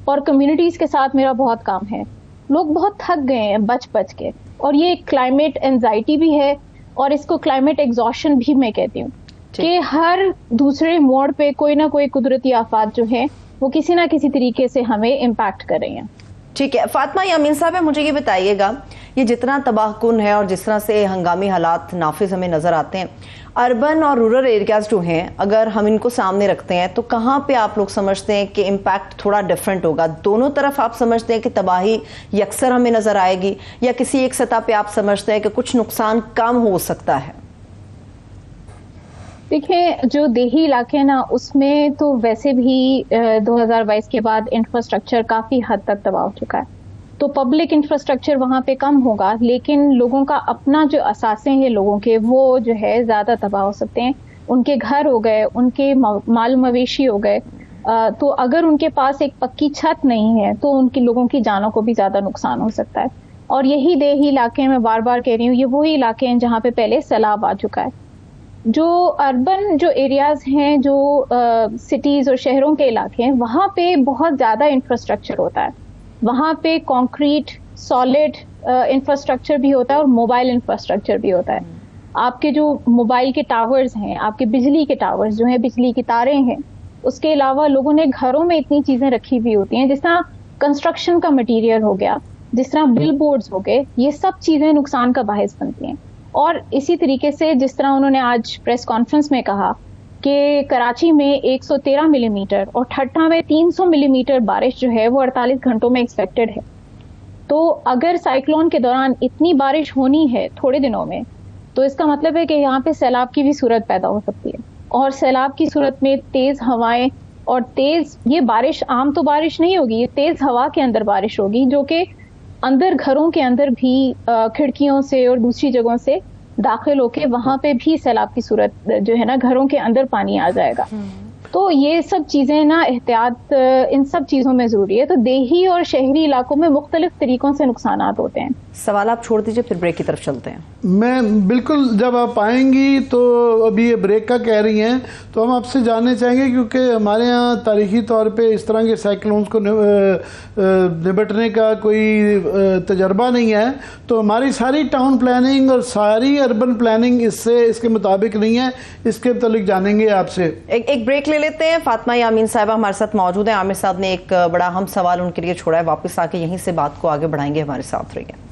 اور کمیونٹیز کے ساتھ میرا بہت کام ہے, لوگ بہت تھک گئے ہیں بچ کے, اور یہ کلائمیٹ اینزائٹی بھی ہے اور اس کو کلائمیٹ ایگزاشن بھی میں کہتی ہوں کہ ہر دوسرے موڑ پہ کوئی نہ کوئی قدرتی آفات جو ہیں وہ کسی نہ کسی طریقے سے ہمیں امپیکٹ کر رہی ہیں. ٹھیک ہے فاطمہ یامین صاحب, مجھے یہ بتائیے گا, یہ جتنا تباہ کن ہے اور جس طرح سے ہنگامی حالات نافذ ہمیں نظر آتے ہیں, اربن اور رورل ایریاز جو ہیں اگر ہم ان کو سامنے رکھتے ہیں تو کہاں پہ آپ لوگ سمجھتے ہیں کہ امپیکٹ تھوڑا ڈیفرنٹ ہوگا؟ دونوں طرف آپ سمجھتے ہیں کہ تباہی یکسر ہمیں نظر آئے گی, یا کسی ایک سطح پہ آپ سمجھتے ہیں کہ کچھ نقصان کم ہو سکتا ہے؟ دیکھیں جو دیہی علاقے ہیں نا اس میں تو ویسے بھی 2022 کے بعد انفراسٹرکچر کافی حد تک تباہ ہو چکا ہے, تو پبلک انفراسٹرکچر وہاں پہ کم ہوگا, لیکن لوگوں کا اپنا جو اثاثے ہیں لوگوں کے وہ جو ہے زیادہ تباہ ہو سکتے ہیں. ان کے گھر ہو گئے, ان کے مال مویشی ہو گئے, تو اگر ان کے پاس ایک پکی چھت نہیں ہے تو ان کے لوگوں کی جانوں کو بھی زیادہ نقصان ہو سکتا ہے. اور یہی دیہی علاقے میں بار بار کہہ رہی ہوں, یہ وہی علاقے ہیں جہاں پہ پہلے سیلاب آ چکا ہے. جو اربن جو ایریاز ہیں, جو سٹیز اور شہروں کے علاقے ہیں, وہاں پہ بہت زیادہ انفراسٹرکچر ہوتا ہے. وہاں پہ کانکریٹ سالڈ انفراسٹرکچر بھی ہوتا ہے اور موبائل انفراسٹرکچر بھی ہوتا ہے. آپ کے جو موبائل کے ٹاورز ہیں, آپ کے بجلی کے ٹاورز جو ہیں, بجلی کی تاریں ہیں, اس کے علاوہ لوگوں نے گھروں میں اتنی چیزیں رکھی ہوئی ہوتی ہیں جس طرح کنسٹرکشن کا مٹیریل ہو گیا, جس طرح بل بورڈز ہو گئے, یہ سب چیزیں نقصان کا باعث بنتی ہیں. اور اسی طریقے سے جس طرح انہوں نے آج پریس کانفرنس میں کہا کہ کراچی میں 113 ملی میٹر اور ٹھٹھا میں 300 ملی میٹر بارش جو ہے وہ 48 گھنٹوں میں ایکسپیکٹڈ ہے. تو اگر سائیکلون کے دوران اتنی بارش ہونی ہے تھوڑے دنوں میں, تو اس کا مطلب ہے کہ یہاں پہ سیلاب کی بھی صورت پیدا ہو سکتی ہے. اور سیلاب کی صورت میں تیز ہوائیں اور تیز یہ بارش, عام تو بارش نہیں ہوگی, یہ تیز ہوا کے اندر بارش ہوگی جو کہ اندر گھروں کے اندر بھی کھڑکیوں سے اور دوسری جگہوں سے داخل ہو کے وہاں پہ بھی سیلاب کی صورت جو ہے نا گھروں کے اندر پانی آ جائے گا. تو یہ سب چیزیں نا احتیاط ان سب چیزوں میں ضروری ہے. تو دیہی اور شہری علاقوں میں مختلف طریقوں سے نقصانات ہوتے ہیں. سوال آپ چھوڑ دیجئے, پھر بریک کی طرف چلتے ہیں. میں بالکل, جب آپ آئیں گی تو ابھی یہ بریک کا کہہ رہی ہیں تو ہم آپ سے جاننا چاہیں گے, کیونکہ ہمارے ہاں تاریخی طور پہ اس طرح کے سائیکلونز کو نبٹنے کا کوئی تجربہ نہیں ہے, تو ہماری ساری ٹاؤن پلاننگ اور ساری اربن پلاننگ اس کے مطابق نہیں ہے. اس کے متعلق جانیں گے آپ سے. ایک بریک لے لیتے ہیں. فاطمہ یامین صاحبہ ہمارے ساتھ موجود ہیں. عامر صاحب نے ایک بڑا اہم سوال ان کے لیے چھوڑا ہے, واپس آ کے یہیں سے بات کو آگے بڑھائیں گے. ہمارے ساتھ رہیے.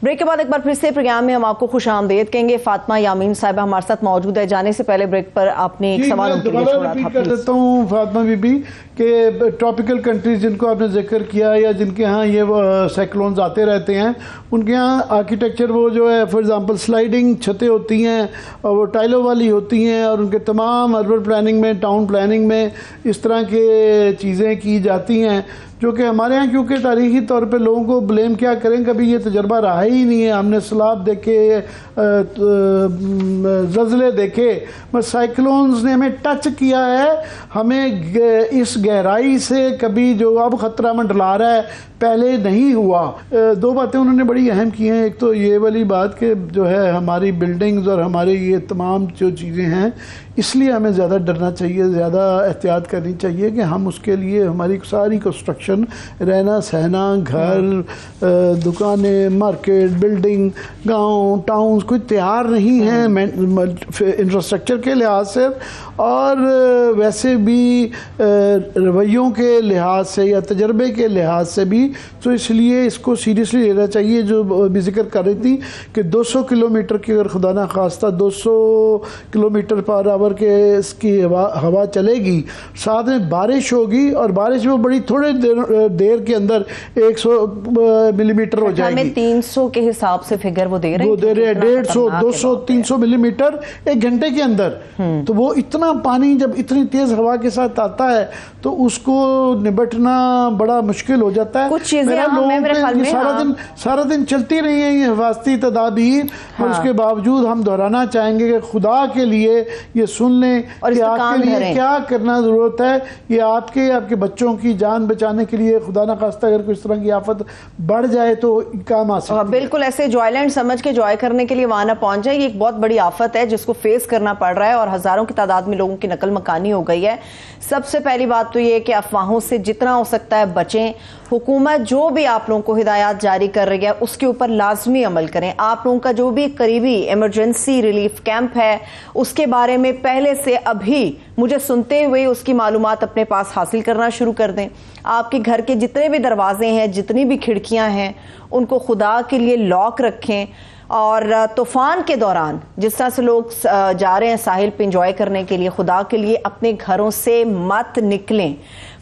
بریک کے بعد ایک بار پھر سے پروگرام میں ہم آپ کو خوش آمدید کہیں گے. فاطمہ یامین صاحبہ ہمارے ساتھ موجود ہے. جانے سے پہلے بریک پر آپ نے ایک سوال ان کے لیے چھوڑا تھا. کر دیتا ہوں فاطمہ بی بی کہ ٹراپیکل کنٹریز جن کو آپ نے ذکر کیا یا جن کے ہاں یہ سائیکلونز آتے رہتے ہیں, ان کے ہاں آرکیٹیکچر وہ جو ہے فار ایگزامپل سلائیڈنگ چھتیں ہوتی ہیں اور وہ ٹائلوں والی ہوتی ہیں, اور ان کے تمام اربن پلاننگ میں, ٹاؤن پلاننگ میں اس طرح کے چیزیں کی جاتی ہیں, جو کہ ہمارے ہاں کیونکہ تاریخی طور پہ لوگوں کو بلیم کیا کریں, کبھی یہ تجربہ رہا ہی نہیں ہے. ہم نے سیلاب دیکھے, زلزلے دیکھے, بس سائیکلونز نے ہمیں ٹچ کیا ہے. ہمیں اس گہرائی سے کبھی جو اب خطرہ منڈلا رہا ہے پہلے نہیں ہوا. دو باتیں انہوں نے بڑی اہم کی ہیں. ایک تو یہ والی بات کہ جو ہے ہماری بلڈنگز اور ہماری یہ تمام جو چیزیں ہیں, اس لیے ہمیں زیادہ ڈرنا چاہیے, زیادہ احتیاط کرنی چاہیے کہ ہم اس کے لیے ہماری ساری کنسٹرکشن, رہنا سہنا, گھر, دکانیں, مارکیٹ, بلڈنگ, گاؤں, ٹاؤنز کوئی تیار نہیں ہیں انفراسٹرکچر کے لحاظ سے اور ویسے بھی رویوں کے لحاظ سے یا تجربے کے لحاظ سے بھی. تو اس لیے اس کو سیریسلی لینا چاہیے. جو بھی ذکر کر رہی تھی کہ 200 کلومیٹر کی اگر خدا نہ خواستہ 200 کلومیٹر پر آور کے اس کی ہوا چلے گی, ساتھ میں بارش ہوگی, اور بارش میں بڑی تھوڑے دنوں دیر کے اندر 100 ملی میٹر ہو جائے گی. 300 کے حساب سے فگر وہ دے رہے ہیں, 150 200 300 ملی میٹر ایک گھنٹے کے اندر. تو وہ اتنا پانی جب اتنی تیز ہوا کے ساتھ آتا ہے تو اس کو نبٹنا بڑا مشکل ہو جاتا ہے. کچھ چیزیں سارا دن چلتی رہی ہیں یہ حفاظتی تدابیر, اور اس کے باوجود ہم دہرانا چاہیں گے کہ خدا کے لیے یہ سن لیں کہ آپ کے لیے کیا کرنا ضرورت ہے. یہ آپ کے بچوں کی جان بچانے کے لیے خدا نہ خواستہ اگر کوئی اس طرح کی آفت بڑھ جائے تو کام آ سکتا ہے. بالکل ایسے جوائے لینڈ سمجھ کے جوائے کرنے کے لیے وہاں نہ پہنچ جائے. یہ ایک بہت بڑی آفت ہے جس کو فیس کرنا پڑ رہا ہے اور ہزاروں کی تعداد میں لوگوں کی نقل مکانی ہو گئی ہے. سب سے پہلی بات تو یہ کہ افواہوں سے جتنا ہو سکتا ہے بچیں. حکومت جو بھی آپ لوگوں کو ہدایات جاری کر رہی ہے اس کے اوپر لازمی عمل کریں. آپ لوگوں کا جو بھی قریبی ایمرجنسی ریلیف کیمپ ہے اس کے بارے میں پہلے سے ابھی مجھے سنتے ہوئے اس کی معلومات اپنے پاس حاصل کرنا شروع کر دیں. آپ کے گھر کے جتنے بھی دروازے ہیں, جتنی بھی کھڑکیاں ہیں, ان کو خدا کے لیے لاک رکھیں. اور طوفان کے دوران جس طرح سے لوگ جا رہے ہیں ساحل پہ انجوائے کرنے کے لیے, خدا کے لیے اپنے گھروں سے مت نکلیں.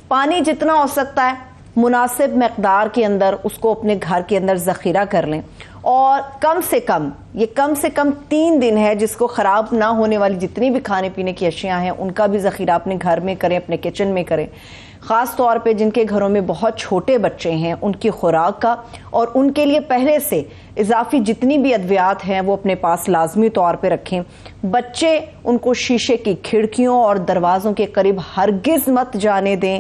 پانی جتنا ہو سکتا ہے مناسب مقدار کے اندر اس کو اپنے گھر کے اندر ذخیرہ کر لیں. اور کم سے کم 3 دن ہے جس کو خراب نہ ہونے والی جتنی بھی کھانے پینے کی اشیاء ہیں ان کا بھی ذخیرہ اپنے گھر میں کریں, اپنے کچن میں کریں. خاص طور پہ جن کے گھروں میں بہت چھوٹے بچے ہیں ان کی خوراک کا, اور ان کے لیے پہلے سے اضافی جتنی بھی ادویات ہیں وہ اپنے پاس لازمی طور پہ رکھیں. بچے ان کو شیشے کی کھڑکیوں اور دروازوں کے قریب ہرگز مت جانے دیں.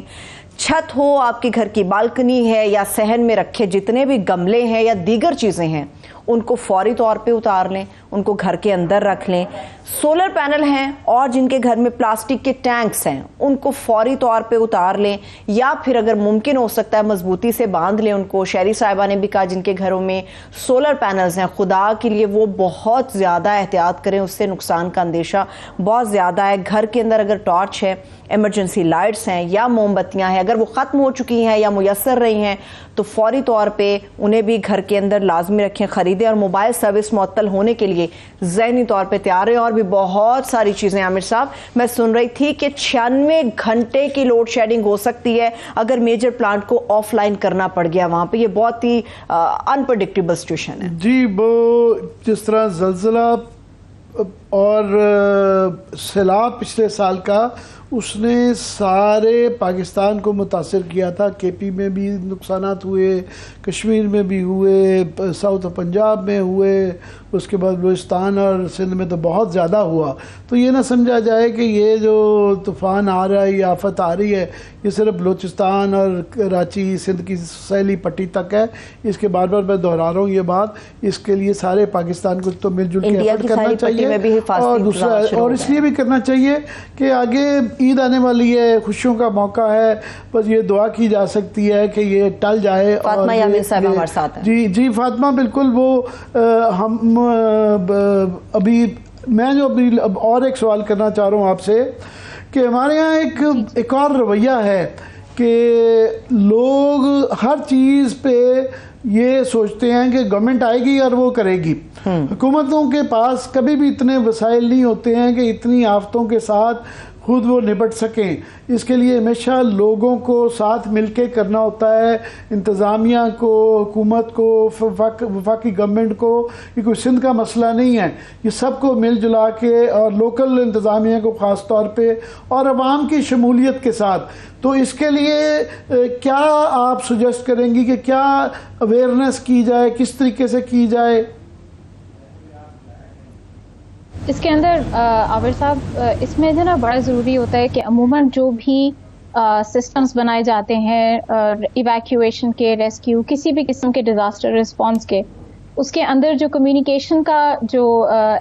چھت ہو, آپ کے گھر کی بالکنی ہے یا صحن میں رکھے جتنے بھی گملے ہیں یا دیگر چیزیں ہیں ان کو فوری طور پہ اتار لیں, ان کو گھر کے اندر رکھ لیں. سولر پینل ہیں اور جن کے گھر میں پلاسٹک کے ٹینکس ہیں ان کو فوری طور پہ اتار لیں, یا پھر اگر ممکن ہو سکتا ہے مضبوطی سے باندھ لیں ان کو. شہری صاحبہ نے بھی کہا جن کے گھروں میں سولر پینلز ہیں خدا کے لیے وہ بہت زیادہ احتیاط کریں, اس سے نقصان کا اندیشہ بہت زیادہ ہے. گھر کے اندر اگر ٹارچ ہے, ایمرجنسی لائٹس ہیں یا موم بتیاں ہیں, اگر وہ ختم ہو چکی ہیں یا میسر رہی ہیں تو فوری طور پہ انہیں بھی گھر کے اندر لازمی رکھیں, خریدیں. اور موبائل سروس معطل ہونے کے لیے ذہنی طور پہ تیار ہیں. اور بھی بہت ساری چیزیں. عامر صاحب میں سن رہی تھی کہ 96 گھنٹے کی لوڈ شیڈنگ ہو سکتی ہے اگر میجر پلانٹ کو آف لائن کرنا پڑ گیا وہاں پہ. یہ بہت ہی انپریڈکٹیبل سچویشن ہے. جی, وہ جس طرح زلزلہ اور سیلاب پچھلے سال کا اس نے سارے پاکستان کو متاثر کیا تھا. کے پی میں بھی نقصانات ہوئے, کشمیر میں بھی ہوئے, ساؤتھ پنجاب میں ہوئے, اس کے بعد بلوچستان اور سندھ میں تو بہت زیادہ ہوا. تو یہ نہ سمجھا جائے کہ یہ جو طوفان آ رہا ہے, یہ آفت آ رہی ہے, یہ صرف بلوچستان اور کراچی سندھ کی ساحلی پٹی تک ہے. اس کے بار بار میں دہرا رہا ہوں یہ بات, اس کے لیے سارے پاکستان کو تو مل جل کے ایفرٹ کرنا چاہیے. اور اس لیے بھی کرنا چاہیے کہ آگے عید آنے والی ہے, خوشیوں کا موقع ہے, بس یہ دعا کی جا سکتی ہے کہ یہ ٹل جائے. فاطمہ یامین صاحب ہمارے ساتھ ہیں. جی فاطمہ, بالکل. وہ ہم ابھی میں جو ابھی اور ایک سوال کرنا چاہ رہا ہوں آپ سے کہ ہمارے یہاں ایک اور رویہ ہے کہ لوگ ہر چیز پہ یہ سوچتے ہیں کہ گورنمنٹ آئے گی اور وہ کرے گی. حکومتوں کے پاس کبھی بھی اتنے وسائل نہیں ہوتے ہیں کہ اتنی آفتوں کے ساتھ خود وہ نپٹ سکیں. اس کے لیے ہمیشہ لوگوں کو ساتھ مل کے کرنا ہوتا ہے, انتظامیہ کو, حکومت کو, وفاقی گورنمنٹ کو. یہ کوئی سندھ کا مسئلہ نہیں ہے, یہ سب کو مل جلا کے, اور لوکل انتظامیہ کو خاص طور پہ, اور عوام کی شمولیت کے ساتھ. تو اس کے لیے کیا آپ سجیسٹ کریں گی کہ کیا اویئرنیس کی جائے, کس طریقے سے کی جائے؟ اس کے اندر عامر صاحب اس میں جو نا بڑا ضروری ہوتا ہے کہ عموماً جو بھی سسٹمز بنائے جاتے ہیں ایویکیویشن کے, ریسکیو, کسی بھی قسم کے ڈیزاسٹر رسپانس کے, اس کے اندر جو کمیونیکیشن کا جو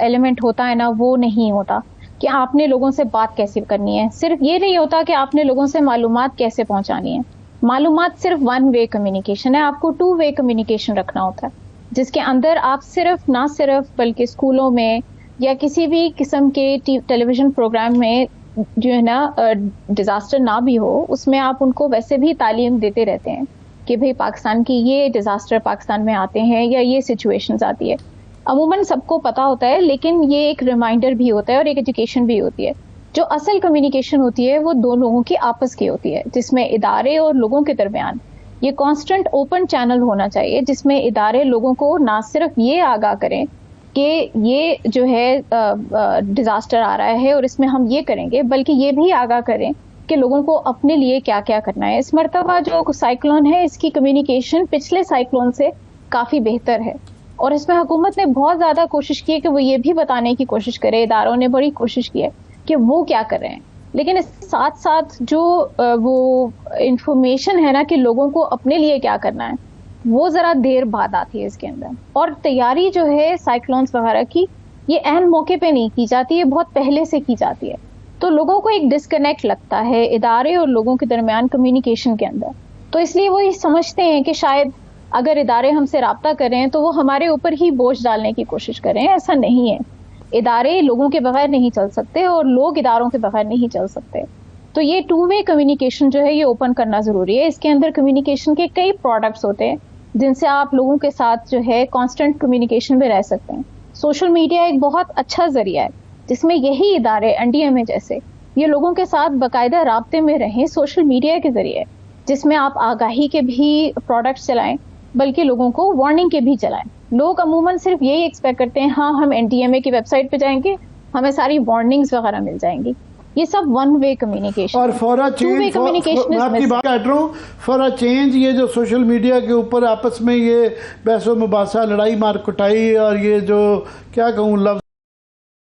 ایلیمنٹ ہوتا ہے نا وہ نہیں ہوتا کہ آپ نے لوگوں سے بات کیسے کرنی ہے. صرف یہ نہیں ہوتا کہ آپ نے لوگوں سے معلومات کیسے پہنچانی ہے. معلومات صرف 1 وے کمیونیکیشن ہے, آپ کو 2 وے کمیونیکیشن رکھنا ہوتا ہے جس کے اندر آپ صرف نہ صرف بلکہ اسکولوں میں یا کسی بھی قسم کے ٹیلی ویژن پروگرام میں جو ہے نا ڈیزاسٹر نہ بھی ہو, اس میں آپ ان کو ویسے بھی تعلیم دیتے رہتے ہیں کہ بھئی پاکستان کی یہ ڈیزاسٹر پاکستان میں آتے ہیں یا یہ سچویشنز آتی ہے. عموماً سب کو پتا ہوتا ہے, لیکن یہ ایک ریمائنڈر بھی ہوتا ہے اور ایک ایجوکیشن بھی ہوتی ہے. جو اصل کمیونیکیشن ہوتی ہے وہ 2 لوگوں کی آپس کی ہوتی ہے, جس میں ادارے اور لوگوں کے درمیان یہ کانسٹنٹ اوپن چینل ہونا چاہیے جس میں ادارے لوگوں کو نہ صرف یہ آگاہ کریں کہ یہ جو ہے ڈیزاسٹر آ رہا ہے اور اس میں ہم یہ کریں گے، بلکہ یہ بھی آگاہ کریں کہ لوگوں کو اپنے لیے کیا کیا کرنا ہے. اس مرتبہ جو سائیکلون ہے اس کی کمیونیکیشن پچھلے سائیکلون سے کافی بہتر ہے، اور اس میں حکومت نے بہت زیادہ کوشش کی ہے کہ وہ یہ بھی بتانے کی کوشش کرے، اداروں نے بڑی کوشش کی ہے کہ وہ کیا کر رہے ہیں. لیکن اس ساتھ ساتھ جو وہ انفارمیشن ہے نا کہ لوگوں کو اپنے لیے کیا کرنا ہے، وہ ذرا دیر بعد آتی ہے اس کے اندر. اور تیاری جو ہے سائیکلونز وغیرہ کی یہ عین موقع پہ نہیں کی جاتی ہے، بہت پہلے سے کی جاتی ہے. تو لوگوں کو ایک ڈسکنیکٹ لگتا ہے ادارے اور لوگوں کے درمیان کمیونیکیشن کے اندر. تو اس لیے وہ یہ سمجھتے ہیں کہ شاید اگر ادارے ہم سے رابطہ کریں تو وہ ہمارے اوپر ہی بوجھ ڈالنے کی کوشش کریں. ایسا نہیں ہے، ادارے لوگوں کے بغیر نہیں چل سکتے اور لوگ اداروں کے بغیر نہیں چل سکتے. تو یہ ٹو وے کمیونیکیشن جو ہے یہ اوپن کرنا ضروری ہے. اس کے اندر کمیونیکیشن کے کئی پروڈکٹس ہوتے ہیں جن سے آپ لوگوں کے ساتھ جو ہے کانسٹنٹ کمیونیکیشن میں رہ سکتے ہیں. سوشل میڈیا ایک بہت اچھا ذریعہ ہے جس میں یہی ادارے NDMA جیسے یہ لوگوں کے ساتھ باقاعدہ رابطے میں رہیں سوشل میڈیا کے ذریعے، جس میں آپ آگاہی کے بھی پروڈکٹس چلائیں بلکہ لوگوں کو وارننگ کے بھی چلائیں. لوگ عموماً صرف یہی ایکسپیکٹ کرتے ہیں ہاں ہم NDMA کی ویب سائٹ پہ جائیں گے ہمیں ساری وارننگز وغیرہ مل جائیں گی. یہ سب ون وے کمیونیکیشن اور فور اے چینج، میں آپ کی بات کہہ رہا ہوں، فور اے چینج یہ جو سوشل میڈیا کے اوپر آپس میں یہ بحث و مباحثہ، لڑائی مار کٹائی اور یہ جو کیا کہوں لفظ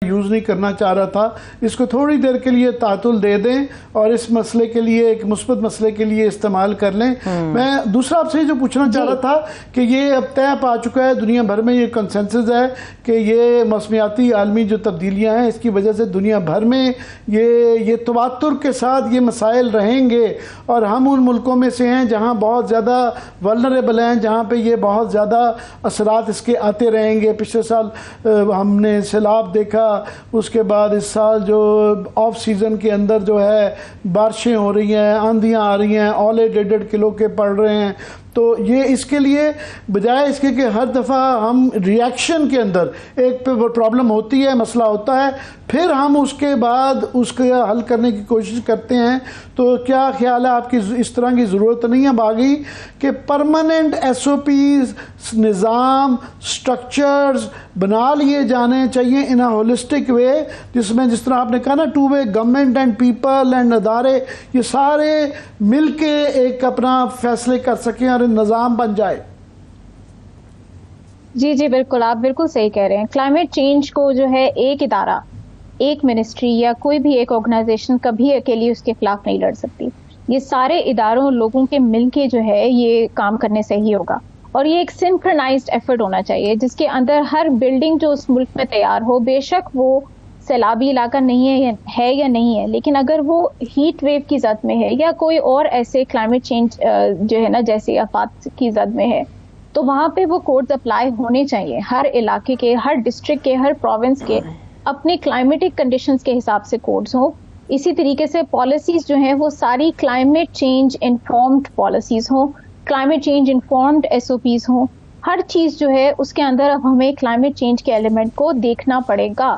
یوز نہیں کرنا چاہ رہا تھا، اس کو تھوڑی دیر کے لیے تعطل دے دیں اور اس مسئلے کے لیے ایک مثبت مسئلے کے لیے استعمال کر لیں. میں دوسرا آپ سے جو پوچھنا چاہ رہا تھا کہ یہ اب طے پا چکا ہے، دنیا بھر میں یہ کنسنسس ہے کہ یہ موسمیاتی عالمی جو تبدیلیاں ہیں اس کی وجہ سے دنیا بھر میں یہ تواتر کے ساتھ یہ مسائل رہیں گے، اور ہم ان ملکوں میں سے ہیں جہاں بہت زیادہ ولنریبل ہیں، جہاں پہ یہ بہت زیادہ اثرات اس کے آتے رہیں گے. پچھلے سال ہم نے سیلاب دیکھا، اس کے بعد اس سال جو آف سیزن کے اندر جو ہے بارشیں ہو رہی ہیں، آندھیاں آ رہی ہیں، اولے 1.5 کلو کے پڑ رہے ہیں. تو یہ اس کے لیے بجائے اس کے کہ ہر دفعہ ہم ریاکشن کے اندر ایک پہ پرابلم ہوتی ہے، مسئلہ ہوتا ہے، پھر ہم اس کے بعد اس کو حل کرنے کی کوشش کرتے ہیں. تو کیا خیال ہے آپ کی اس طرح کی ضرورت نہیں ہے باقی کہ پرماننٹ SOPs، نظام، سٹرکچرز بنا لیے جانے چاہیے ان اے ہولسٹک وے، جس میں جس طرح آپ نے کہا نا two way, government and people and ادارے یہ سارے مل کے ایک اپنا فیصلے کر سکیں اور نظام بن جائے. جی جی بالکل، آپ بالکل صحیح کہہ رہے ہیں. کلائمیٹ چینج کو جو ہے ایک ادارہ، ایک منسٹری یا کوئی بھی ایک آرگنائزیشن کبھی اکیلی اس کے خلاف نہیں لڑ سکتی. یہ سارے اداروں لوگوں کے مل کے جو ہے یہ کام کرنے سے ہی ہوگا، اور یہ ایک سنکرونائزڈ ایفرٹ ہونا چاہیے جس کے اندر ہر بلڈنگ جو اس ملک میں تیار ہو، بے شک وہ سیلابی علاقہ نہیں ہے یا نہیں ہے، لیکن اگر وہ ہیٹ ویو کی زد میں ہے یا کوئی اور ایسے کلائمیٹ چینج جو ہے نا جیسے آفات کی زد میں ہے، تو وہاں پہ وہ کوڈز اپلائی ہونے چاہیے. ہر علاقے کے، ہر ڈسٹرکٹ کے، ہر پروونس کے اپنے کلائمیٹک کنڈیشنز کے حساب سے کوڈز ہوں. اسی طریقے سے پالیسیز جو ہیں وہ ساری کلائمیٹ چینج انفارمڈ پالیسیز ہوں، کلائمیٹ چینج انفارمڈ SOPs ہوں. ہر چیز جو ہے اس کے اندر اب ہمیں کلائمیٹ چینج کے ایلیمنٹ کو دیکھنا پڑے گا،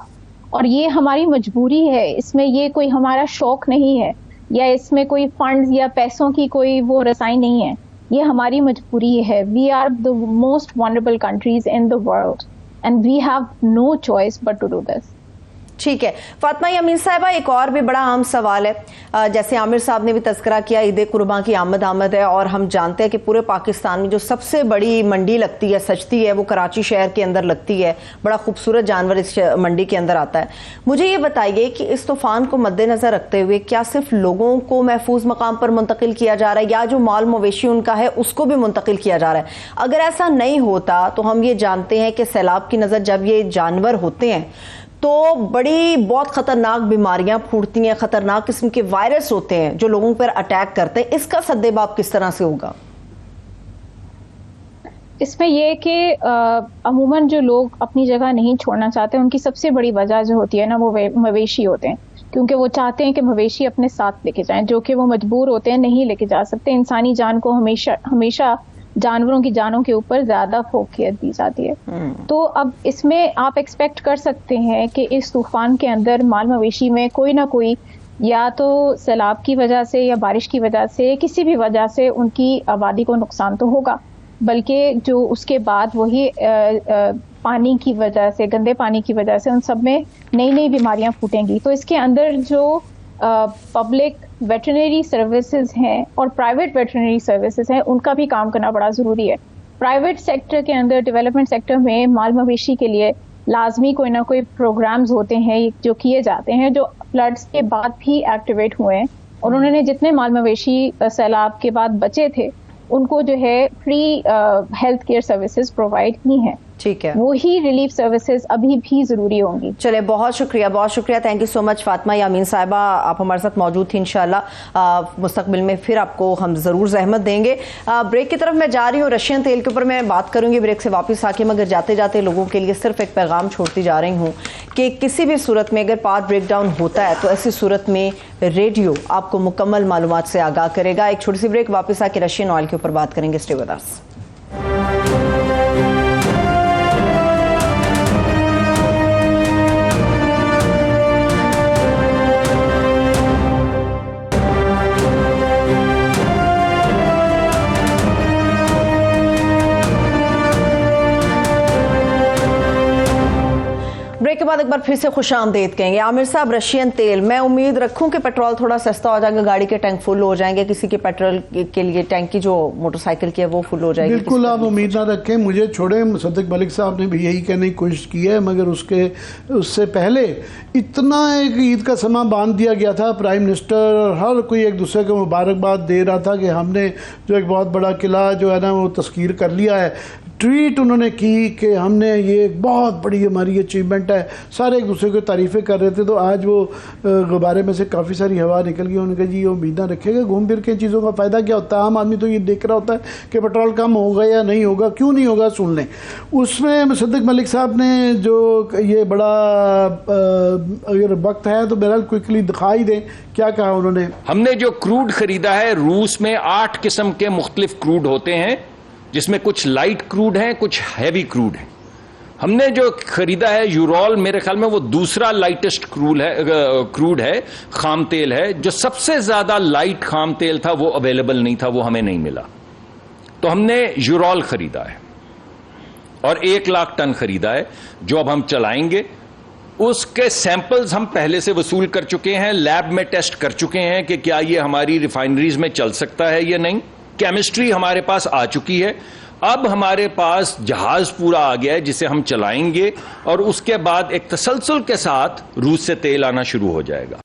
اور یہ ہماری مجبوری ہے. اس میں یہ کوئی ہمارا شوق نہیں ہے یا اس میں کوئی فنڈز یا پیسوں کی کوئی وہ رسائی نہیں ہے، یہ ہماری مجبوری ہے. We are the most vulnerable countries in the world and we have no choice but to do this. ٹھیک ہے فاطمہ یامین صاحبہ، ایک اور بھی بڑا اہم سوال ہے. جیسے عامر صاحب نے بھی تذکرہ کیا، عید قرباں کی آمد ہے، اور ہم جانتے ہیں کہ پورے پاکستان میں جو سب سے بڑی منڈی لگتی ہے، سجتی ہے، وہ کراچی شہر کے اندر لگتی ہے. بڑا خوبصورت جانور اس منڈی کے اندر آتا ہے. مجھے یہ بتائیے کہ اس طوفان کو مد نظر رکھتے ہوئے کیا صرف لوگوں کو محفوظ مقام پر منتقل کیا جا رہا ہے یا جو مال مویشی ان کا ہے اس کو بھی منتقل کیا جا رہا ہے؟ اگر ایسا نہیں ہوتا تو ہم یہ جانتے ہیں کہ سیلاب کی نظر جب یہ جانور ہوتے ہیں تو بڑی بہت خطرناک بیماریاں پھوٹتی ہیں، خطرناک قسم کے وائرس ہوتے ہیں جو لوگوں پر اٹیک کرتے ہیں. اس کا سدباب کس طرح سے ہوگا؟ اس میں یہ کہ عموماً جو لوگ اپنی جگہ نہیں چھوڑنا چاہتے ان کی سب سے بڑی وجہ جو ہوتی ہے نا وہ مویشی ہوتے ہیں، کیونکہ وہ چاہتے ہیں کہ مویشی اپنے ساتھ لے کے جائیں، جو کہ وہ مجبور ہوتے ہیں نہیں لے کے جا سکتے. انسانی جان کو ہمیشہ جانوروں کی جانوں کے اوپر زیادہ فوقیت دی جاتی ہے. تو اب اس میں آپ ایکسپیکٹ کر سکتے ہیں کہ اس طوفان کے اندر مال مویشی میں کوئی نہ کوئی یا تو سیلاب کی وجہ سے یا بارش کی وجہ سے کسی بھی وجہ سے ان کی آبادی کو نقصان تو ہوگا، بلکہ جو اس کے بعد وہی پانی کی وجہ سے، گندے پانی کی وجہ سے ان سب میں نئی نئی بیماریاں پھوٹیں گی. تو اس کے اندر جو پبلک ویٹرنری سروسز ہیں اور پرائیویٹ ویٹرنری سروسز ہیں ان کا بھی کام کرنا بڑا ضروری ہے. پرائیویٹ سیکٹر کے اندر، ڈیولپمنٹ سیکٹر میں مال مویشی کے لیے لازمی کوئی نہ کوئی پروگرامز ہوتے ہیں جو کیے جاتے ہیں، جو فلڈز کے بعد بھی ایکٹیویٹ ہوئے ہیں، اور انہوں نے جتنے مال مویشی سیلاب کے بعد بچے تھے ان کو جو ہے free health care services provide کی ہیں. ٹھیک ہے، وہی ریلیف سروسز ابھی بھی ضروری ہوں گی. چلے بہت شکریہ، بہت شکریہ، تھینک یو سو مچ فاطمہ یامین صاحبہ، آپ ہمارے ساتھ موجود تھیں. انشاءاللہ مستقبل میں پھر آپ کو ہم ضرور زحمت دیں گے. بریک کی طرف میں جا رہی ہوں، رشین تیل کے اوپر میں بات کروں گی بریک سے واپس آ کے، مگر جاتے جاتے لوگوں کے لیے صرف ایک پیغام چھوڑتی جا رہی ہوں کہ کسی بھی صورت میں اگر پاور بریک ڈاؤن ہوتا ہے تو ایسی صورت میں ریڈیو آپ کو مکمل معلومات سے آگاہ کرے گا. ایک چھوٹی سی بریک، واپس آ کے رشین آئل کے اوپر بات کریں گے. Stay with us. بریک کے بعد ایک بار پھر سے خوش آمدید کہیں گے. عامر صاحب، رشین تیل، میں امید رکھوں کہ پیٹرول تھوڑا سستا ہو جائے گا، گاڑی کے ٹینک فل ہو جائیں گے، کسی کے پیٹرول کے لیے ٹینک کی جو موٹر سائیکل کی ہے وہ فل ہو جائے گی. بالکل آپ امید نہ رکھیں، مجھے چھوڑیں، صدق ملک صاحب نے بھی یہی کہنے کی کوشش کی ہے، مگر اس سے پہلے اتنا ایک عید کا سماں باندھ دیا گیا تھا. پرائم منسٹر اور ہر کوئی ایک دوسرے کو مبارکباد دے رہا تھا کہ ہم نے جو ایک بہت بڑا قلعہ جو ہے نا وہ تسخیر کر لیا ہے. ٹویٹ انہوں نے کی کہ ہم نے یہ ایک بہت بڑی ہماری اچیومنٹ ہے، سارے ایک دوسرے کو تعریفیں کر رہے تھے. تو آج وہ غبارے میں سے کافی ساری ہوا نکل گئی. انہوں نے کہا جی یہ امید نہ رکھے گا، گھوم پھر کے چیزوں کا فائدہ کیا ہوتا ہے؟ عام آدمی تو یہ دیکھ رہا ہوتا ہے کہ پیٹرول کم ہوگا یا نہیں ہوگا، کیوں نہیں ہوگا سن لیں. اس میں مصدق ملک صاحب نے جو یہ بڑا اگر وقت ہے تو بہرحال کوئکلی دکھائی دیں کیا کہا انہوں نے. ہم نے جو کروڈ خریدا ہے، روس میں 8 قسم کے مختلف کروڈ ہوتے ہیں، جس میں کچھ لائٹ کروڈ ہیں، کچھ ہیوی کروڈ ہیں. ہم نے جو خریدا ہے یورول، میرے خیال میں وہ دوسرا لائٹسٹ کروڈ ہے، خام تیل ہے. جو سب سے زیادہ لائٹ خام تیل تھا وہ اویلیبل نہیں تھا، وہ ہمیں نہیں ملا، تو ہم نے یورول خریدا ہے اور 1 لاکھ ٹن خریدا ہے جو اب ہم چلائیں گے. اس کے سیمپلز ہم پہلے سے وصول کر چکے ہیں، لیب میں ٹیسٹ کر چکے ہیں کہ کیا یہ ہماری ریفائنریز میں چل سکتا ہے یا نہیں. کیمسٹری ہمارے پاس آ چکی ہے. اب ہمارے پاس جہاز پورا آ گیا ہے جسے ہم چلائیں گے، اور اس کے بعد ایک تسلسل کے ساتھ روس سے تیل آنا شروع ہو جائے گا.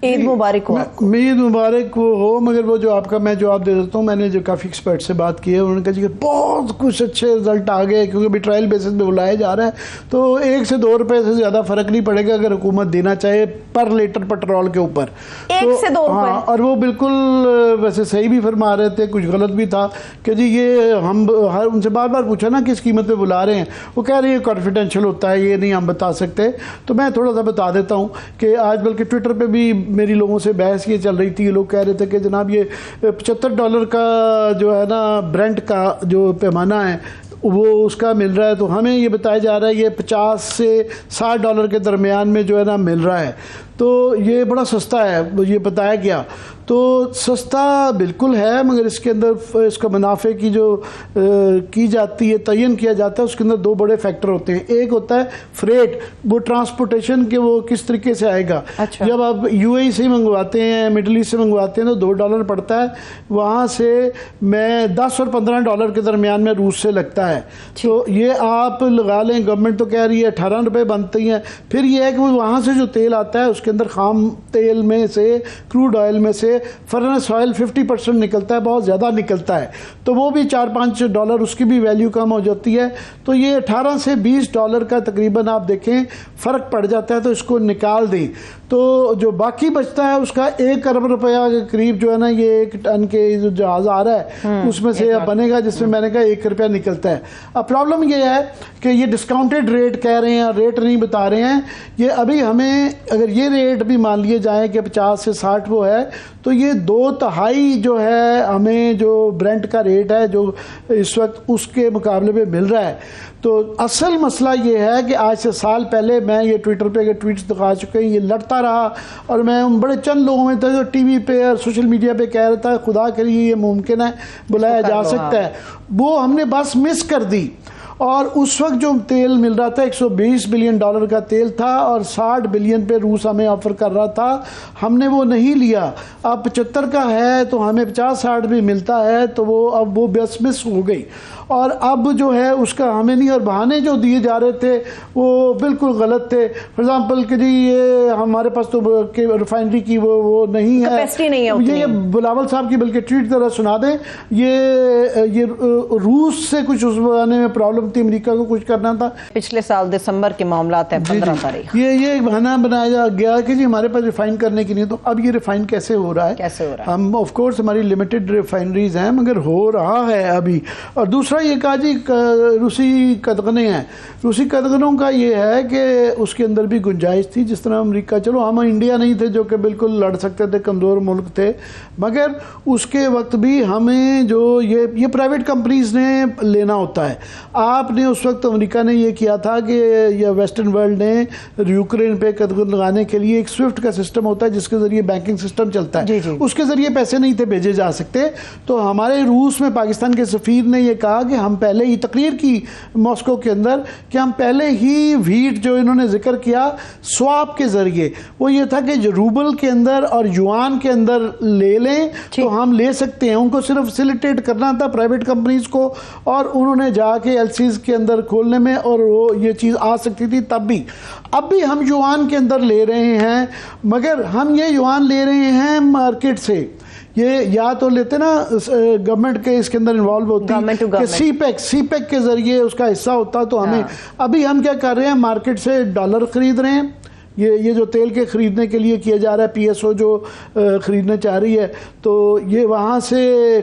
عید مبارک ہو. عید مبارک ہو. مگر وہ جو آپ کا میں جواب دے دیتا ہوں، میں نے جو کافی ایکسپرٹ سے بات کی ہے انہوں نے کہا جی کہ بہت کچھ اچھے رزلٹ آ گئے، کیونکہ بھی ٹرائل بیسس پہ بلایا جا رہا ہے، تو 1 سے 2 روپے سے زیادہ فرق نہیں پڑے گا اگر حکومت دینا چاہے پر لیٹر پیٹرول کے اوپر. 1 سے 2 روپے. اور وہ بالکل ویسے صحیح بھی فرما رہے تھے، کچھ غلط بھی تھا کہ جی یہ ہم ان سے بار بار پوچھا نا کس قیمت پہ بلا رہے ہیں، وہ کہہ رہے ہیں کانفیڈینشیل ہوتا ہے، یہ نہیں ہم بتا سکتے. تو میں تھوڑا سا بتا دیتا ہوں کہ آج بلکہ ٹویٹر پہ بھی میری لوگوں سے بحث یہ چل رہی تھی. لوگ کہہ رہے تھے کہ جناب یہ $75 کا جو ہے نا برنٹ کا جو پیمانہ ہے وہ اس کا مل رہا ہے، تو ہمیں یہ بتایا جا رہا ہے یہ $50 سے $60 کے درمیان میں جو ہے نا مل رہا ہے. تو یہ بڑا سستا ہے، یہ بتایا گیا. تو سستا بالکل ہے، مگر اس کے اندر اس کا منافع کی جو کی جاتی ہے، تعین کیا جاتا ہے، اس کے اندر 2 بڑے فیکٹر ہوتے ہیں. ایک ہوتا ہے فریٹ، وہ ٹرانسپورٹیشن کے وہ کس طریقے سے آئے گا. جب آپ UAE سے منگواتے ہیں، مڈل ایسٹ سے منگواتے ہیں تو $2 پڑتا ہے، وہاں سے میں $10 اور $15 کے درمیان میں روس سے لگتا ہے. تو یہ آپ لگا لیں، گورنمنٹ تو کہہ رہی ہے $18 بنتی ہیں. پھر یہ ہے کہ وہ وہاں سے جو تیل آتا ہے اس کے اندر خام تیل میں سے، کروڈ آئل میں سے فرنس آئل 50% نکلتا ہے، بہت زیادہ نکلتا ہے، تو وہ بھی $4-5 اس کی بھی ویلیو کم ہو جاتی ہے. تو یہ $18 سے $20 کا تقریباً آپ دیکھیں فرق پڑ جاتا ہے. تو اس کو نکال دیں تو جو باقی بچتا ہے اس کا $1 ارب کے قریب جو ہے نا یہ 1 ٹن کے جو جہاز آ رہا ہے اس میں سے بنے گا، جس میں میں نے کہا $1 نکلتا ہے. اب پرابلم یہ ہے کہ یہ ڈسکاؤنٹڈ ریٹ کہہ رہے ہیں، ریٹ نہیں بتا رہے ہیں. یہ ابھی ہمیں اگر یہ ریٹ بھی مان لیے جائیں کہ 50 سے 60 وہ ہے، تو تو یہ 2/3 جو ہے ہمیں جو برینٹ کا ریٹ ہے جو اس وقت اس کے مقابلے میں مل رہا ہے. تو اصل مسئلہ یہ ہے کہ آج سے سال پہلے میں یہ ٹویٹر پہ ٹویٹس دکھا چکے ہیں, یہ لڑتا رہا اور میں بڑے چند لوگوں میں تھا جو ٹی وی پہ اور سوشل میڈیا پہ کہہ رہا تھا خدا کے لیے یہ ممکن ہے, بلایا جا سکتا ہے. وہ ہم نے بس مس کر دی. اور اس وقت جو تیل مل رہا تھا $120 بلین کا تیل تھا اور 60 بلین پہ روس ہمیں آفر کر رہا تھا, ہم نے وہ نہیں لیا. اب 75 کا ہے تو ہمیں 50-60 بھی ملتا ہے, تو وہ اب وہ بس مس ہو گئی. اور اب جو ہے اس کا ہمیں نہیں, اور بہانے جو دیے جا رہے تھے وہ بالکل غلط تھے. فار ایگزامپل کہ جی یہ ہمارے پاس تو ریفائنری کی وہ نہیں ہے, یہ بلاول صاحب کی بلکہ ٹویٹ ذرا سنا دیں. یہ روس سے کچھ اس بہانے میں پرابلم تھی, امریکہ کو کچھ کرنا تھا. پچھلے سال دسمبر کے معاملات ہیں 15 تاریخ. یہ بہانہ بنایا گیا کہ جی ہمارے پاس ریفائن کرنے کی نہیں. تو اب یہ ریفائن کیسے ہو رہا ہے؟ ہم آف کورس ہماری لمیٹڈ ریفائنریز ہیں مگر ہو رہا ہے ابھی. اور دوسرا یہ کہا جی روسی قدغنے ہیں. روسی قدغنوں کا یہ ہے کہ اس کے اندر بھی گنجائش تھی. جس طرح امریکہ, چلو ہم انڈیا نہیں تھے جو کہ بالکل لڑ سکتے تھے, کمزور ملک تھے, مگر اس کے وقت بھی ہمیں جو یہ پرائیویٹ کمپنیز نے لینا ہوتا ہے. آپ نے اس وقت امریکہ نے یہ کیا تھا کہ یا ویسٹرن ورلڈ نے یوکرین پہ قدغن لگانے کے لیے ایک سوئفٹ کا سسٹم ہوتا ہے جس کے ذریعے بینکنگ سسٹم چلتا ہے, اس کے ذریعے پیسے نہیں تھے بھیجے جا سکتے. تو ہمارے روس میں پاکستان کے سفیر نے یہ کہا کہ ہم پہلے ہی تقریر کی ماسکو کے اندر کہ ہم پہلے ہی ویٹ جو انہوں نے ذکر کیا سواپ کے ذریعے, وہ یہ تھا کہ روبل کے اندر اور یوان کے اندر لے لیں تو ہم لے سکتے ہیں. ان کو صرف فیسیلیٹیٹ کرنا تھا پرائیویٹ کمپنیز کو, اور انہوں نے جا کے ایل سیز کے اندر کھولنے میں, اور وہ یہ چیز آ سکتی تھی تب بھی. اب بھی ہم یوان کے اندر لے رہے ہیں, مگر ہم یہ یوان لے رہے ہیں مارکیٹ سے. یہ یا تو لیتے نا گورنمنٹ کے اس کے اندر انوالو ہوتی کہ سی پیک کے ذریعے اس کا حصہ ہوتا. تو ہمیں ابھی ہم کیا کر رہے ہیں, مارکیٹ سے ڈالر خرید رہے ہیں. یہ جو تیل کے خریدنے کے لیے کیا جا رہا ہے, پی ایس او جو خریدنا چاہ رہی ہے, تو یہ وہاں سے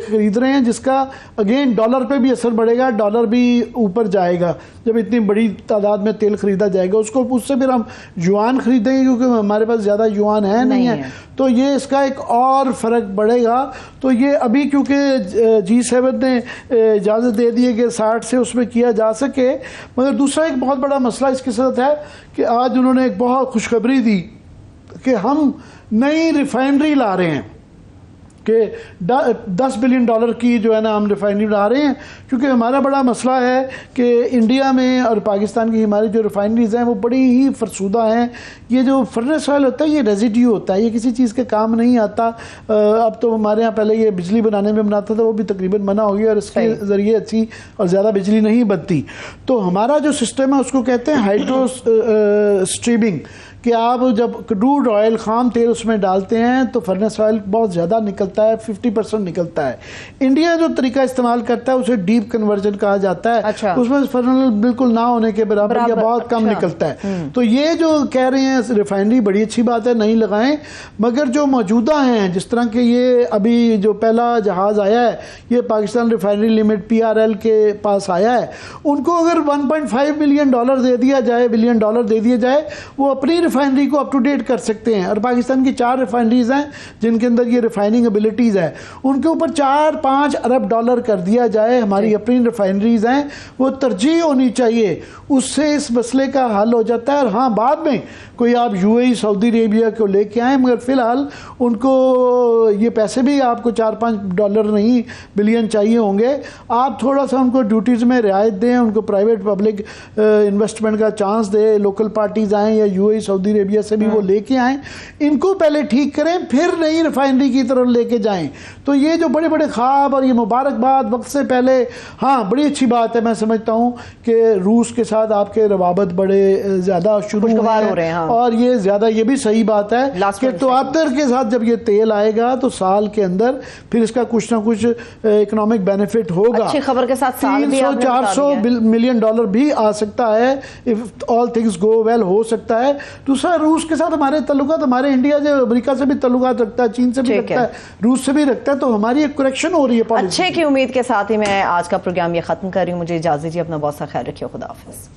خرید رہے ہیں, جس کا اگین ڈالر پہ بھی اثر پڑے گا, ڈالر بھی اوپر جائے گا جب اتنی بڑی تعداد میں تیل خریدا جائے گا. اس سے پھر ہم یوان خریدیں گے کیونکہ ہمارے پاس زیادہ یوان ہے نہیں ہے, تو یہ اس کا ایک اور فرق بڑھے گا. تو یہ ابھی کیونکہ G7 نے اجازت دے دی ہے کہ 60 سے اس میں کیا جا سکے. مگر دوسرا ایک بہت بڑا مسئلہ اس کے ساتھ ہے کہ آج انہوں نے ایک بہت خوشخبری دی کہ ہم نئی ریفائنری لا رہے ہیں, کہ $10 بلین کی جو ہے نا ہم ریفائنری بنا رہے ہیں. کیونکہ ہمارا بڑا مسئلہ ہے کہ انڈیا میں اور پاکستان کی ہماری جو ریفائنریز ہیں وہ بڑی ہی فرسودہ ہیں. یہ جو فرنس آئل ہوتا ہے یہ ریزیڈیو ہوتا ہے, یہ کسی چیز کے کام نہیں آتا. اب تو ہمارے ہاں پہلے یہ بجلی بنانے میں بناتا تھا, وہ بھی تقریباً منع ہو گیا, اور اس کے ذریعے اچھی اور زیادہ بجلی نہیں بنتی. تو ہمارا جو سسٹم ہے اس کو کہتے ہیں ہائیڈرو اسٹریمنگ, کہ آپ جب کروڈ آئل خام تیل اس میں ڈالتے ہیں تو فرنس آئل بہت زیادہ نکلتا ہے, 50% نکلتا ہے. انڈیا جو طریقہ استعمال کرتا ہے اسے ڈیپ کنورژن کہا جاتا ہے. اس میں فرنس بالکل نہ ہونے کے برابر یا بہت کم نکلتا ہے. تو یہ جو کہہ رہے ہیں ریفائنری بڑی اچھی بات ہے, نہیں لگائیں, مگر جو موجودہ ہیں جس طرح کہ یہ ابھی جو پہلا جہاز آیا ہے یہ پاکستان ریفائنری لمٹ PRL کے پاس آیا ہے, ان کو اگر $1.5 بلین دے دیا جائے, بلین ڈالر دے دیا جائے, وہ اپنی ریفائنری کو اپ ٹو ڈیٹ کر سکتے ہیں. اور پاکستان کی 4 ریفائنریز ہیں جن کے اندر یہ ریفائننگ ابیلٹیز ہے, ان کے اوپر $4-5 ارب کر دیا جائے. ہماری اپنی ریفائنریز ہیں, وہ ترجیح ہونی چاہیے, اس سے اس مسئلے کا حل ہو جاتا ہے. اور ہاں بعد میں کوئی آپ UAE سعودی عربیہ کو لے کے آئیں, مگر فی الحال ان کو یہ پیسے بھی آپ کو $4-5 نہیں بلین چاہیے ہوں گے. آپ تھوڑا سا ان کو ڈیوٹیز میں رعایت دیں, ان کو پرائیویٹ پبلک انویسٹمنٹ کا چانس دیں, لوکل پارٹیز آئیں یا UAE سعودی عربیہ سے بھی وہ لے کے آئیں, ان کو پہلے ٹھیک کریں, پھر نئی ریفائنری کی طرف لے کے جائیں. تو یہ جو بڑے بڑے خواب اور یہ مبارکباد وقت سے پہلے, ہاں بڑی اچھی بات ہے, میں سمجھتا ہوں کہ روس کے ساتھ آپ کے روابط بڑے زیادہ شروع ہو رہے ہیں, اور یہ زیادہ یہ بھی صحیح بات ہے کہ تواتر کے ساتھ جب یہ تیل آئے گا تو سال کے اندر پھر اس کا کچھ نہ کچھ اکنامک بینیفٹ ہوگا. اچھی خبر کے ساتھ $300-400 ملین بھی آ سکتا ہے, if all things go well ہو سکتا ہے. دوسرا روس کے ساتھ ہمارے تعلقات, ہمارے انڈیا جو امریکہ سے بھی تعلقات رکھتا ہے, چین سے بھی رکھتا ہے, روس سے بھی رکھتا ہے, تو ہماری ایک کریکشن ہو رہی ہے پالیسی. اچھے کی امید کے ساتھ ہی میں آج کا پروگرام یہ ختم کر رہی ہوں. مجھے اجازت دیجیے, اپنا بہت سا خیال رکھیے, خدا حافظ.